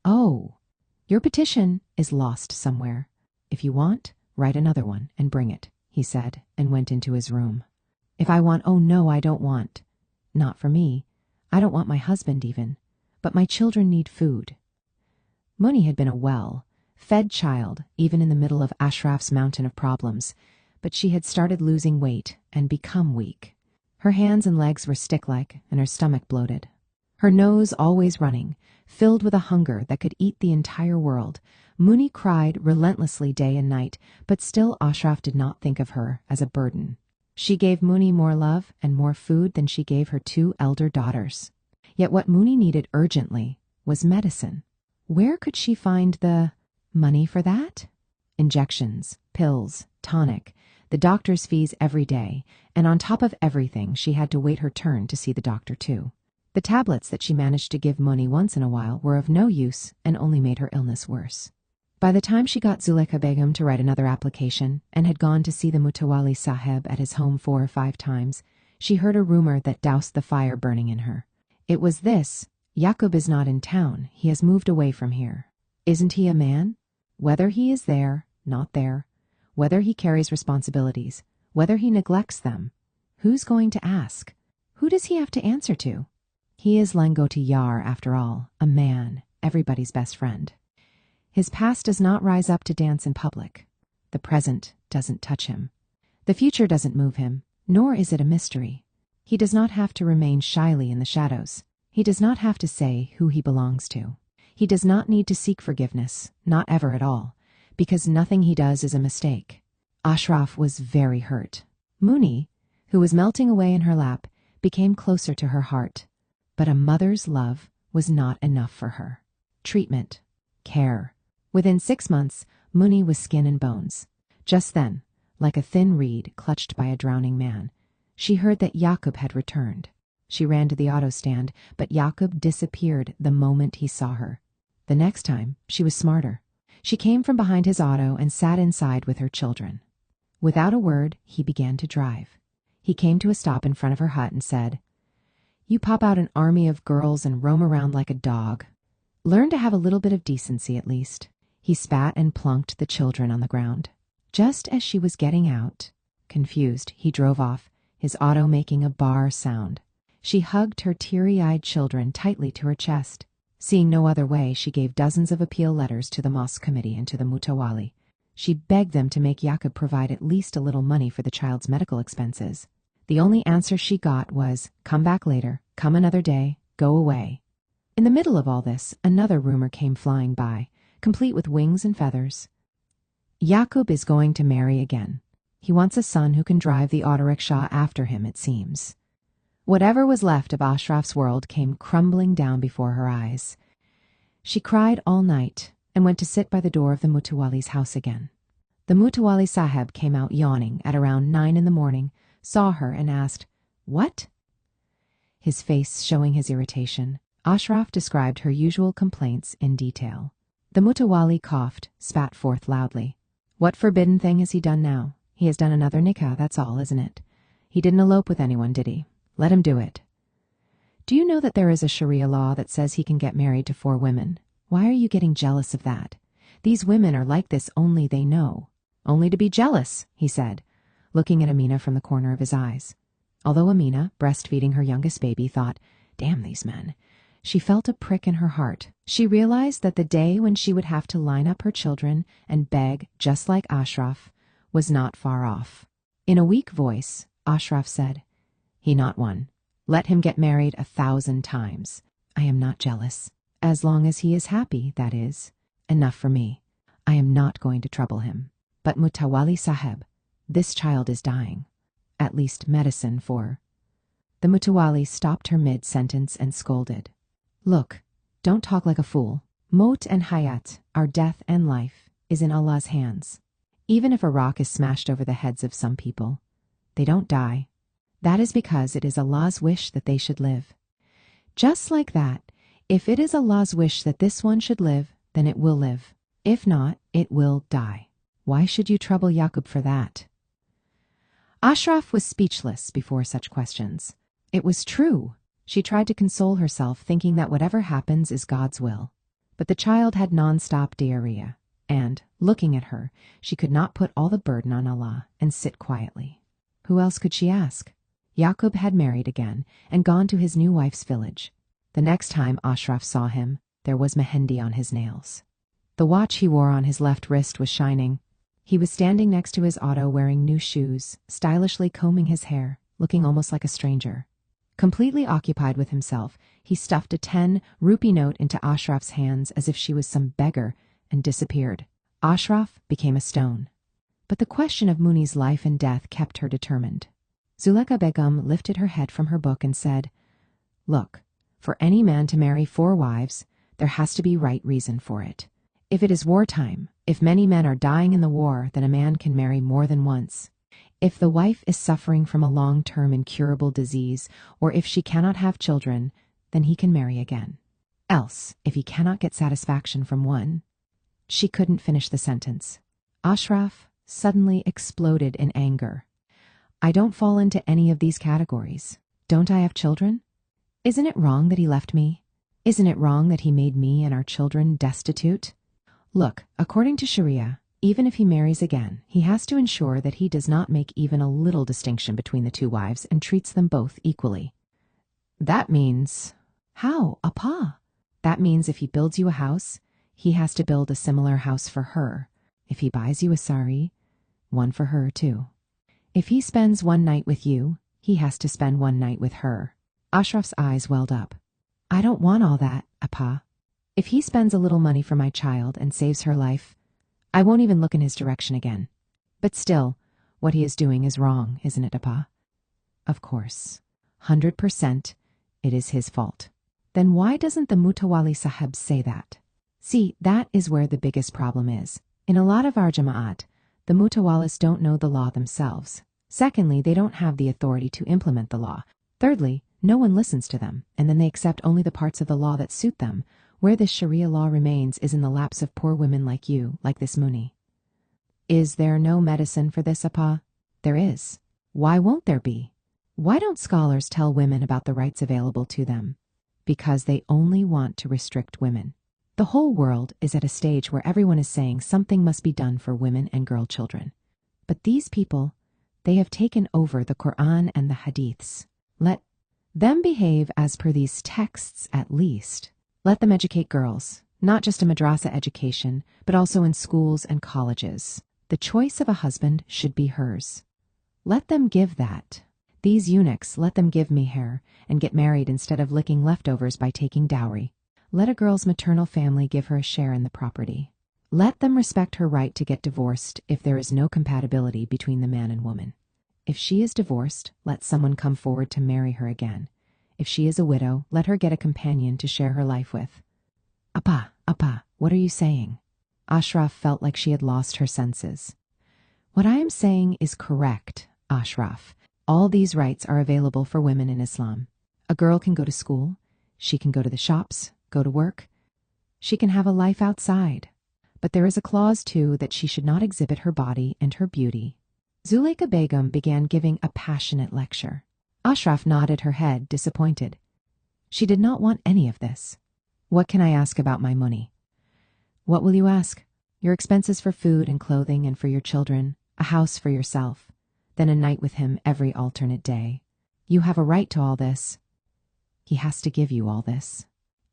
[SPEAKER 1] "Oh, your petition is lost somewhere. If you want, write another one and bring it," he said, and went into his room. "If I want, oh no, I don't want. Not for me. I don't want my husband even. But my children need food." Muni had been a well-fed child, even in the middle of Ashraf's mountain of problems, but she had started losing weight and become weak. Her hands and legs were stick-like, and her stomach bloated. Her nose always running, filled with a hunger that could eat the entire world, Muni cried relentlessly day and night, but still Ashraf did not think of her as a burden. She gave Muni more love and more food than she gave her 2 elder daughters. Yet what Muni needed urgently was medicine. Where could she find the money for that? Injections, pills, tonic, the doctor's fees every day, and on top of everything, she had to wait her turn to see the doctor too. The tablets that she managed to give Muni once in a while were of no use and only made her illness worse. By the time she got Zuleika Begum to write another application and had gone to see the Mutawali Saheb at his home 4 or 5 times, she heard a rumor that doused the fire burning in her. It was this: Yaqub is not in town. He has moved away from here. Isn't he a man? Whether he is there, not there, whether he carries responsibilities, whether he neglects them, who's going to ask? Who does he have to answer to? He is Langoti Yar, after all, a man, everybody's best friend. His past does not rise up to dance in public. The present doesn't touch him. The future doesn't move him, nor is it a mystery. He does not have to remain shyly in the shadows. He does not have to say who he belongs to. He does not need to seek forgiveness, not ever at all, because nothing he does is a mistake. Ashraf was very hurt. Muni, who was melting away in her lap, became closer to her heart. But a mother's love was not enough for her. Treatment, care. Within 6 months, Muni was skin and bones. Just then, like a thin reed clutched by a drowning man, she heard that Yaqub had returned. She ran to the auto stand, but Yaqub disappeared the moment he saw her. The next time, she was smarter. She came from behind his auto and sat inside with her children. Without a word, he began to drive. He came to a stop in front of her hut and said, "You pop out an army of girls and roam around like a dog. Learn to have a little bit of decency at least." He spat and plunked the children on the ground. Just as she was getting out, confused, he drove off, his auto making a bar sound. She hugged her teary-eyed children tightly to her chest. Seeing no other way, she gave dozens of appeal letters to the mosque committee and to the Mutawali. She begged them to make Yaqub provide at least a little money for the child's medical expenses. The only answer she got was, "Come back later, come another day, go away." In the middle of all this, another rumor came flying by, complete with wings and feathers. Yaqub is going to marry again. He wants a son who can drive the auto rickshaw after him, it seems. Whatever was left of Ashraf's world came crumbling down before her eyes. She cried all night and went to sit by the door of the Mutawalli's house again. The Mutawalli Saheb came out yawning at around 9 in the morning, saw her and asked, "What?" His face showing his irritation, Ashraf described her usual complaints in detail. The Mutawalli coughed, spat forth loudly. "What forbidden thing has he done now? He has done another nikah, that's all, isn't it? He didn't elope with anyone, did he? Let him do it. Do you know that there is a Sharia law that says he can get married to 4 women? Why are you getting jealous of that? These women are like this only they know." "Only to be jealous," he said, looking at Amina from the corner of his eyes. Although Amina, breastfeeding her youngest baby, thought, "Damn these men," she felt a prick in her heart. She realized that the day when she would have to line up her children and beg just like Ashraf was not far off. In a weak voice, Ashraf said, "He not one. Let him get married 1,000 times. I am not jealous. As long as he is happy, that is. Enough for me. I am not going to trouble him. But Mutawalli Saheb, this child is dying. At least medicine for..." The Mutawalli stopped her mid-sentence and scolded. "Look, don't talk like a fool. Maut and Hayat, our death and life, is in Allah's hands. Even if a rock is smashed over the heads of some people, they don't die. That is because it is Allah's wish that they should live. Just like that, if it is Allah's wish that this one should live, then it will live. If not, it will die. Why should you trouble Yaqub for that?" Ashraf was speechless before such questions. It was true. She tried to console herself, thinking that whatever happens is God's will. But the child had non-stop diarrhea, and, looking at her, she could not put all the burden on Allah and sit quietly. Who else could she ask? Yaqub had married again and gone to his new wife's village. The next time Ashraf saw him, there was mehendi on his nails. The watch he wore on his left wrist was shining. He was standing next to his auto wearing new shoes, stylishly combing his hair, looking almost like a stranger. Completely occupied with himself, he stuffed a 10-rupee note into Ashraf's hands as if she was some beggar and disappeared. Ashraf became a stone. But the question of Muni's life and death kept her determined. Zulekha Begum lifted her head from her book and said, "Look, for any man to marry 4 wives, there has to be right reason for it. If it is wartime, if many men are dying in the war, then a man can marry more than once. If the wife is suffering from a long-term incurable disease, or if she cannot have children, then he can marry again. Else, if he cannot get satisfaction from one..." She couldn't finish the sentence. Ashraf suddenly exploded in anger. "I don't fall into any of these categories. Don't I have children? Isn't it wrong that he left me? Isn't it wrong that he made me and our children destitute? Look, according to Sharia, even if he marries again, he has to ensure that he does not make even a little distinction between the 2 wives and treats them both equally." "That means..." "How, Appa?" "That means if he builds you a house, he has to build a similar house for her. If he buys you a sari, one for her too. If he spends one night with you, he has to spend one night with her." Ashraf's eyes welled up. "I don't want all that, Appa. If he spends a little money for my child and saves her life, I won't even look in his direction again. But still, what he is doing is wrong, isn't it, Appa?" "Of course. 100% it is his fault." "Then why doesn't the Mutawalli Saheb say that?" "See, that is where the biggest problem is. In a lot of our Jama'at, the Mutawallis don't know the law themselves. Secondly, they don't have the authority to implement the law. Thirdly, no one listens to them, and then they accept only the parts of the law that suit them. Where this Sharia law remains is in the laps of poor women like you, like this Muni." "Is there no medicine for this, Appa?" "There is. Why won't there be? Why don't scholars tell women about the rights available to them? Because they only want to restrict women. The whole world is at a stage where everyone is saying something must be done for women and girl children. But these people, they have taken over the Quran and the Hadiths. Let them behave as per these texts at least. Let them educate girls, not just a madrasa education, but also in schools and colleges. The choice of a husband should be hers. Let them give that. These eunuchs, let them give meher and get married instead of licking leftovers by taking dowry. Let a girl's maternal family give her a share in the property. Let them respect her right to get divorced if there is no compatibility between the man and woman. If she is divorced, let someone come forward to marry her again. If she is a widow, let her get a companion to share her life with. Appa, what are you saying? Ashraf felt like she had lost her senses. What I am saying is correct, Ashraf. All these rights are available for women in Islam. A girl can go to school. She can go to the shops, go to work. She can have a life outside. But there is a clause, too, that she should not exhibit her body and her beauty. Zuleika Begum began giving a passionate lecture. Ashraf nodded her head, disappointed. She did not want any of this. What can I ask about my money? What will you ask? Your expenses for food and clothing and for your children, a house for yourself, then a night with him every alternate day. You have a right to all this. He has to give you all this.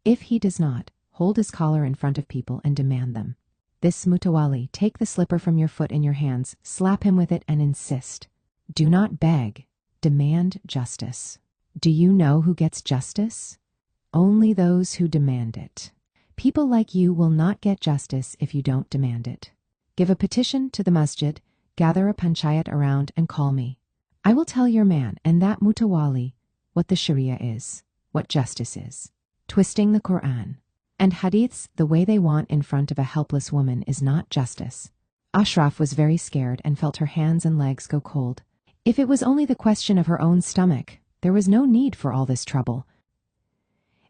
[SPEAKER 1] If he does not, hold his collar in front of people and demand them. This Mutawali, take the slipper from your foot in your hands, slap him with it and insist. Do not beg. Demand justice. Do you know who gets justice? Only those who demand it. People like you will not get justice if you don't demand it. Give a petition to the masjid, gather a panchayat around and call me. I will tell your man and that Mutawali what the Sharia is, what justice is. Twisting the Quran and hadiths the way they want in front of a helpless woman is not justice. Ashraf was very scared and felt her hands and legs go cold. If it was only the question of her own stomach, there was no need for all this trouble.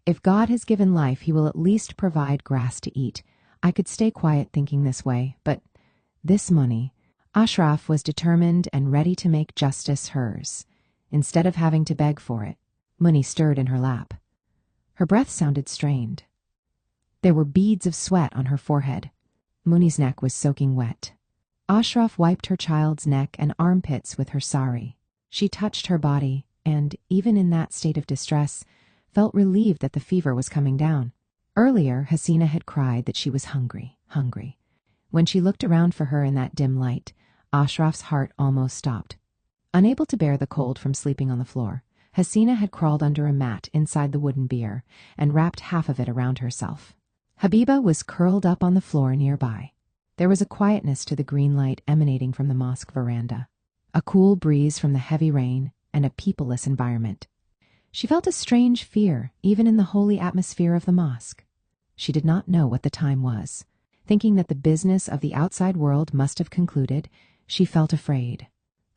[SPEAKER 1] If God has given life, he will at least provide grass to eat. I could stay quiet thinking this way, but this money, Ashraf was determined and ready to make justice hers, instead of having to beg for it. Money stirred in her lap. Her breath sounded strained. There were beads of sweat on her forehead. Muni's neck was soaking wet. Ashraf wiped her child's neck and armpits with her sari. She touched her body, and, even in that state of distress, felt relieved that the fever was coming down. Earlier, Hasina had cried that she was hungry. When she looked around for her in that dim light, Ashraf's heart almost stopped. Unable to bear the cold from sleeping on the floor, Hasina had crawled under a mat inside the wooden bier and wrapped half of it around herself. Habiba was curled up on the floor nearby. There was a quietness to the green light emanating from the mosque veranda, a cool breeze from the heavy rain, and a peopleless environment. She felt a strange fear, even in the holy atmosphere of the mosque. She did not know what the time was. Thinking that the business of the outside world must have concluded, she felt afraid.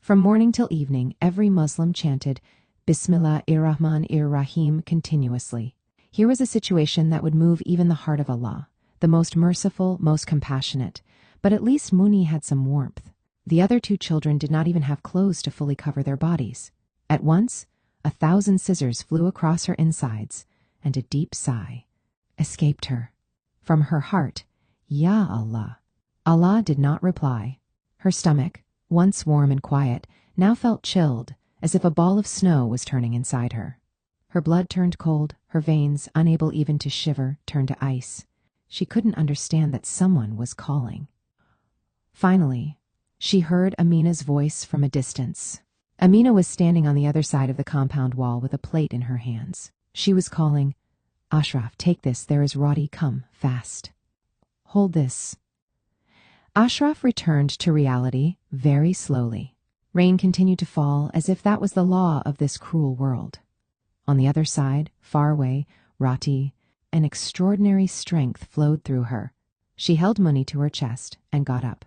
[SPEAKER 1] From morning till evening, every Muslim chanted Bismillahir-Rahman-ir-Rahim continuously. Here was a situation that would move even the heart of Allah, the most merciful, most compassionate. But at least Muni had some warmth. The other two children did not even have clothes to fully cover their bodies. At once, 1,000 scissors flew across her insides, and a deep sigh escaped her. From her heart, Ya Allah. Allah did not reply. Her stomach, once warm and quiet, now felt chilled, as if a ball of snow was turning inside her. Her blood turned cold, her veins, unable even to shiver, turned to ice. She couldn't understand that someone was calling. Finally, she heard Amina's voice from a distance. Amina was standing on the other side of the compound wall with a plate in her hands. She was calling, Ashraf, take this, there is roti, come, fast. Hold this. Ashraf returned to reality very slowly. Rain continued to fall as if that was the law of this cruel world. On the other side, far away, roti, an extraordinary strength flowed through her. She held Muni to her chest and got up.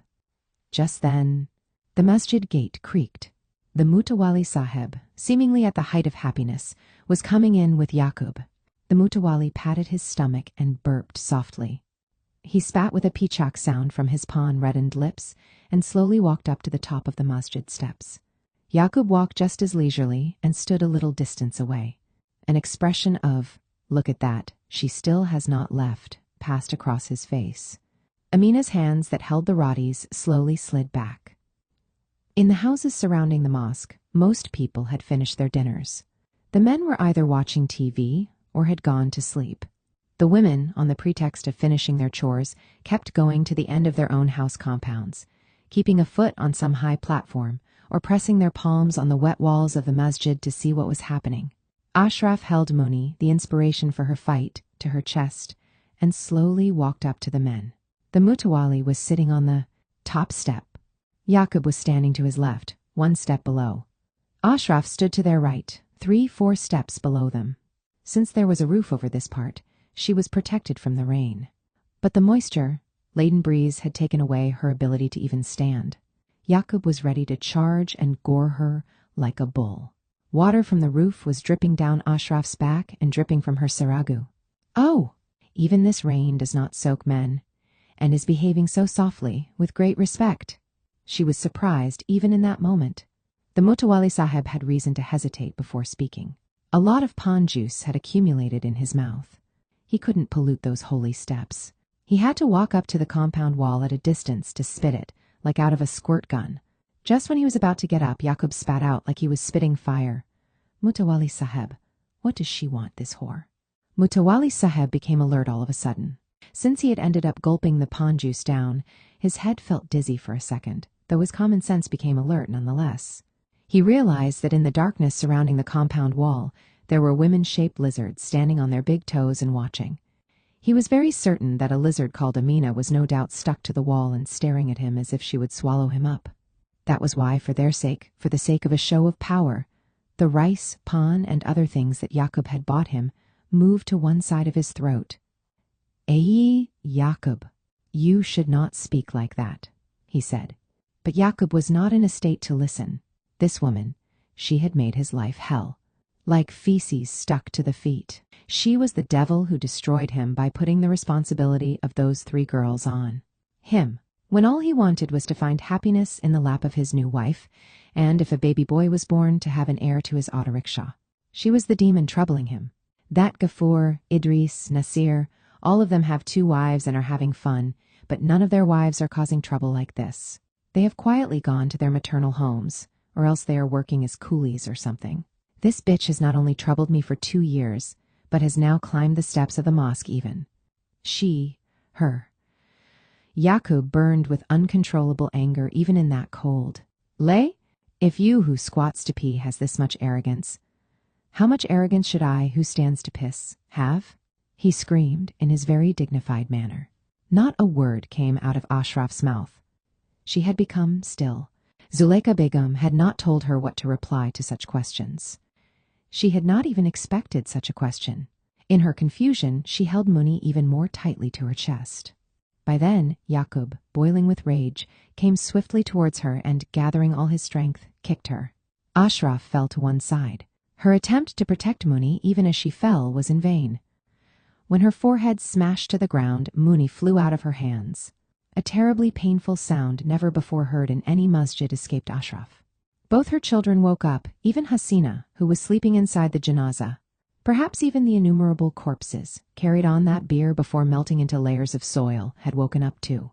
[SPEAKER 1] Just then, the masjid gate creaked. The Mutawali Sahib, seemingly at the height of happiness, was coming in with Yaqub. The Mutawali patted his stomach and burped softly. He spat with a pichak sound from his pawn-reddened lips and slowly walked up to the top of the masjid steps. Yaqub walked just as leisurely and stood a little distance away. An expression of, look at that, she still has not left, passed across his face. Amina's hands that held the rotis slowly slid back. In the houses surrounding the mosque, most people had finished their dinners. The men were either watching TV or had gone to sleep. The women, on the pretext of finishing their chores, kept going to the end of their own house compounds, keeping a foot on some high platform or pressing their palms on the wet walls of the masjid to see what was happening. Ashraf held Muni, the inspiration for her fight, to her chest and slowly walked up to the men. The Mutawali was sitting on the top step. Yaqub was standing to his left, one step below. Ashraf stood to their right, 3-4 steps below them. Since there was a roof over this part, she was protected from the rain. But the moisture-laden breeze had taken away her ability to even stand. Yaqub was ready to charge and gore her like a bull. Water from the roof was dripping down Ashraf's back and dripping from her saragu. Oh, even this rain does not soak men, and is behaving so softly, with great respect. She was surprised even in that moment. The Mutawali Sahib had reason to hesitate before speaking. A lot of pan juice had accumulated in his mouth. He couldn't pollute those holy steps. He had to walk up to the compound wall at a distance to spit it, like out of a squirt gun. Just when he was about to get up, Yaqub spat out like he was spitting fire. Mutawali Sahib, what does she want, this whore? Mutawali Sahib became alert all of a sudden. Since he had ended up gulping the pan juice down, his head felt dizzy for a second, though his common sense became alert nonetheless. He realized that in the darkness surrounding the compound wall, there were women-shaped lizards standing on their big toes and watching. He was very certain that a lizard called Amina was no doubt stuck to the wall and staring at him as if she would swallow him up. That was why, for their sake, for the sake of a show of power, the rice, pan, and other things that Yaqub had bought him moved to one side of his throat. "Ayi, Yaqub, you should not speak like that," he said. But Yaqub was not in a state to listen. This woman, she had made his life hell. Like feces stuck to the feet. She was the devil who destroyed him by putting the responsibility of those 3 girls on him, when all he wanted was to find happiness in the lap of his new wife, and if a baby boy was born, to have an heir to his auto rickshaw. She was the demon troubling him. That Ghafoor, Idris, Nasir, all of them have 2 wives and are having fun, but none of their wives are causing trouble like this. They have quietly gone to their maternal homes, or else they are working as coolies or something. This bitch has not only troubled me for 2 years, but has now climbed the steps of the mosque even. She, her. Yaqub burned with uncontrollable anger even in that cold. Lay, if you who squats to pee has this much arrogance, how much arrogance should I, who stands to piss, have? He screamed in his very dignified manner. Not a word came out of Ashraf's mouth. She had become still. Zuleika Begum had not told her what to reply to such questions. She had not even expected such a question. In her confusion, she held Muni even more tightly to her chest. By then, Yaqub, boiling with rage, came swiftly towards her and, gathering all his strength, kicked her. Ashraf fell to one side. Her attempt to protect Muni, even as she fell, was in vain. When her forehead smashed to the ground, Muni flew out of her hands. A terribly painful sound never before heard in any masjid escaped Ashraf. Both her children woke up, even Hasina, who was sleeping inside the janazah. Perhaps even the innumerable corpses, carried on that bier before melting into layers of soil, had woken up too.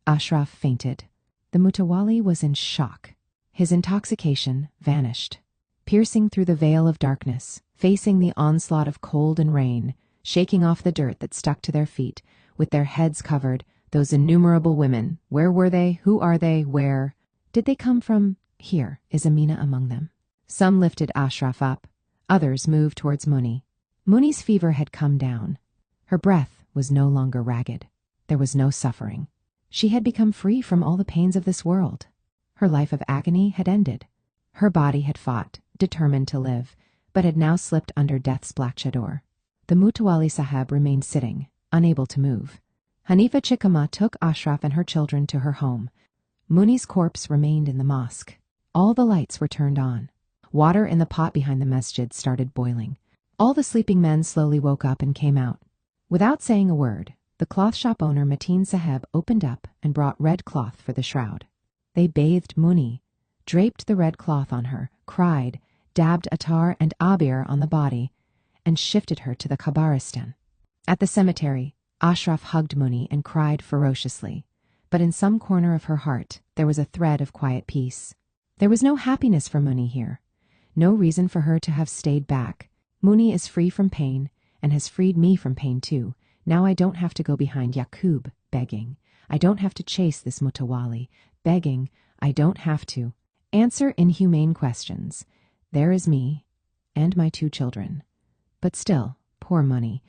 [SPEAKER 1] Ashraf fainted. The Mutawali was in shock. His intoxication vanished. Piercing through the veil of darkness, facing the onslaught of cold and rain, shaking off the dirt that stuck to their feet, with their heads covered, those innumerable women, where were they? Who are they? Where? Did they come from? Here, is Amina among them? Some lifted Ashraf up. Others moved towards Muni. Muni's fever had come down. Her breath was no longer ragged. There was no suffering. She had become free from all the pains of this world. Her life of agony had ended. Her body had fought, determined to live, but had now slipped under death's black chador. The Mutawali Sahib remained sitting, unable to move. Hanifa Chikama took Ashraf and her children to her home. Muni's corpse remained in the mosque. All the lights were turned on. Water in the pot behind the masjid started boiling. All the sleeping men slowly woke up and came out. Without saying a word, the cloth shop owner Mateen Saheb opened up and brought red cloth for the shroud. They bathed Muni, draped the red cloth on her, cried, dabbed attar and abir on the body, and shifted her to the Khabaristan. At the cemetery, Ashraf hugged Muni and cried ferociously, but in some corner of her heart there was a thread of quiet peace. There was no happiness for Muni here, no reason for her to have stayed back. Muni is free from pain and has freed me from pain too. Now I don't have to go behind Yaqub, begging. I don't have to chase this Mutawali, begging. I don't have to answer inhumane questions. There is me and my 2 children. But still, poor Muni.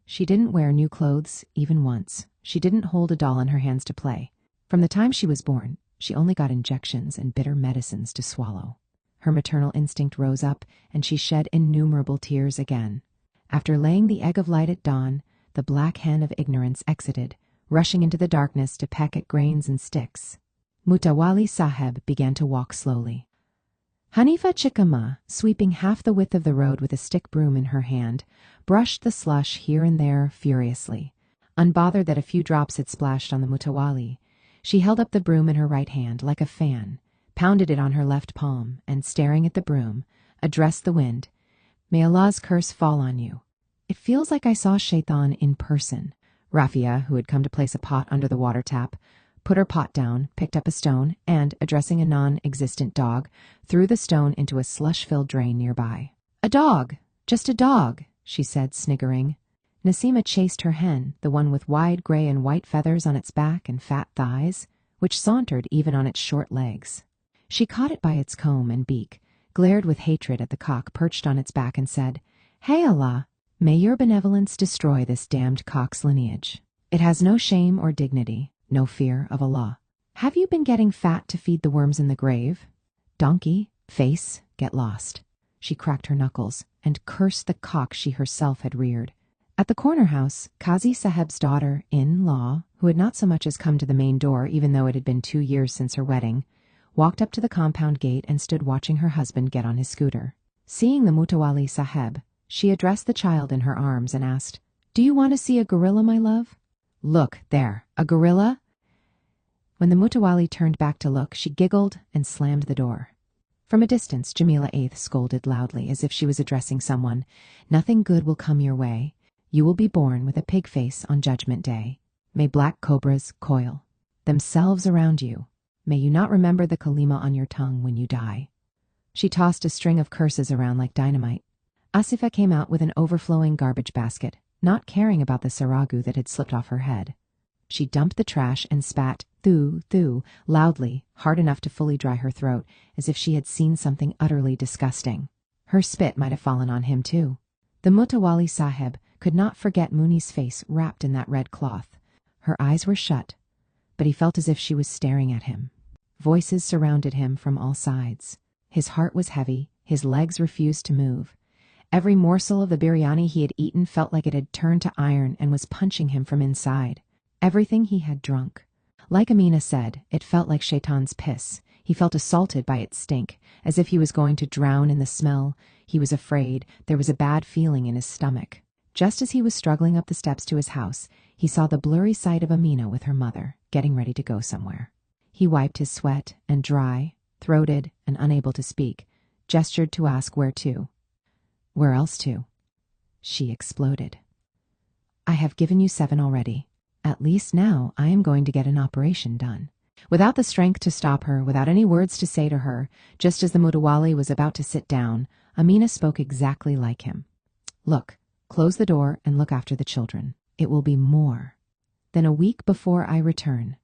[SPEAKER 1] She didn't wear new clothes even once. She didn't hold a doll in her hands to play. From the time she was born, she only got injections and bitter medicines to swallow. Her maternal instinct rose up, and she shed innumerable tears again. After laying the egg of light at dawn, the black hen of ignorance exited, rushing into the darkness to peck at grains and sticks. Mutawali Saheb began to walk slowly. Hanifa Chickama, sweeping half the width of the road with a stick broom in her hand, brushed the slush here and there furiously. Unbothered that a few drops had splashed on the Mutawali, she held up the broom in her right hand like a fan, pounded it on her left palm, and staring at the broom, addressed the wind. May Allah's curse fall on you. It feels like I saw Shaitan in person. Rafia, who had come to place a pot under the water tap, put her pot down, picked up a stone, and, addressing a non-existent dog, threw the stone into a slush-filled drain nearby. A dog! Just a dog, she said, sniggering. Nasima chased her hen, the one with wide gray and white feathers on its back and fat thighs, which sauntered even on its short legs. She caught it by its comb and beak, glared with hatred at the cock perched on its back, and said, "Hey Allah, may your benevolence destroy this damned cock's lineage. It has no shame or dignity, no fear of Allah. Have you been getting fat to feed the worms in the grave? Donkey, face, get lost." She cracked her knuckles and cursed the cock she herself had reared. At the corner house, Qazi Saheb's daughter-in-law, who had not so much as come to the main door even though it had been 2 years since her wedding, walked up to the compound gate and stood watching her husband get on his scooter. Seeing the Mutawali Saheb, she addressed the child in her arms and asked, "Do you want to see a gorilla, my love?" "Look, there, a gorilla?" When the Mutawali turned back to look, she giggled and slammed the door. From a distance, Jamila Eighth scolded loudly, as if she was addressing someone. "Nothing good will come your way. You will be born with a pig face on Judgment Day. May black cobras coil themselves around you. May you not remember the kalima on your tongue when you die." She tossed a string of curses around like dynamite. Asifa came out with an overflowing garbage basket, not caring about the saragu that had slipped off her head. She dumped the trash and spat "thu, thu" loudly, hard enough to fully dry her throat, as if she had seen something utterly disgusting. Her spit might have fallen on him too. The Mutawali Saheb could not forget Muni's face wrapped in that red cloth. Her eyes were shut, but he felt as if she was staring at him. Voices surrounded him from all sides. His heart was heavy, his legs refused to move. Every morsel of the biryani he had eaten felt like it had turned to iron and was punching him from inside. Everything he had drunk. Like Amina said, it felt like Shaitan's piss. He felt assaulted by its stink, as if he was going to drown in the smell. He was afraid. There was a bad feeling in his stomach. Just as he was struggling up the steps to his house, he saw the blurry sight of Amina with her mother, getting ready to go somewhere. He wiped his sweat and, dry, throated, and unable to speak, gestured to ask where to. "Where else to?" She exploded. "I have given you 7 already. At least now I am going to get an operation done." Without the strength to stop her, without any words to say to her, just as the Mutawali was about to sit down, Amina spoke exactly like him. "Look, close the door and look after the children. It will be more. Then a week before I return,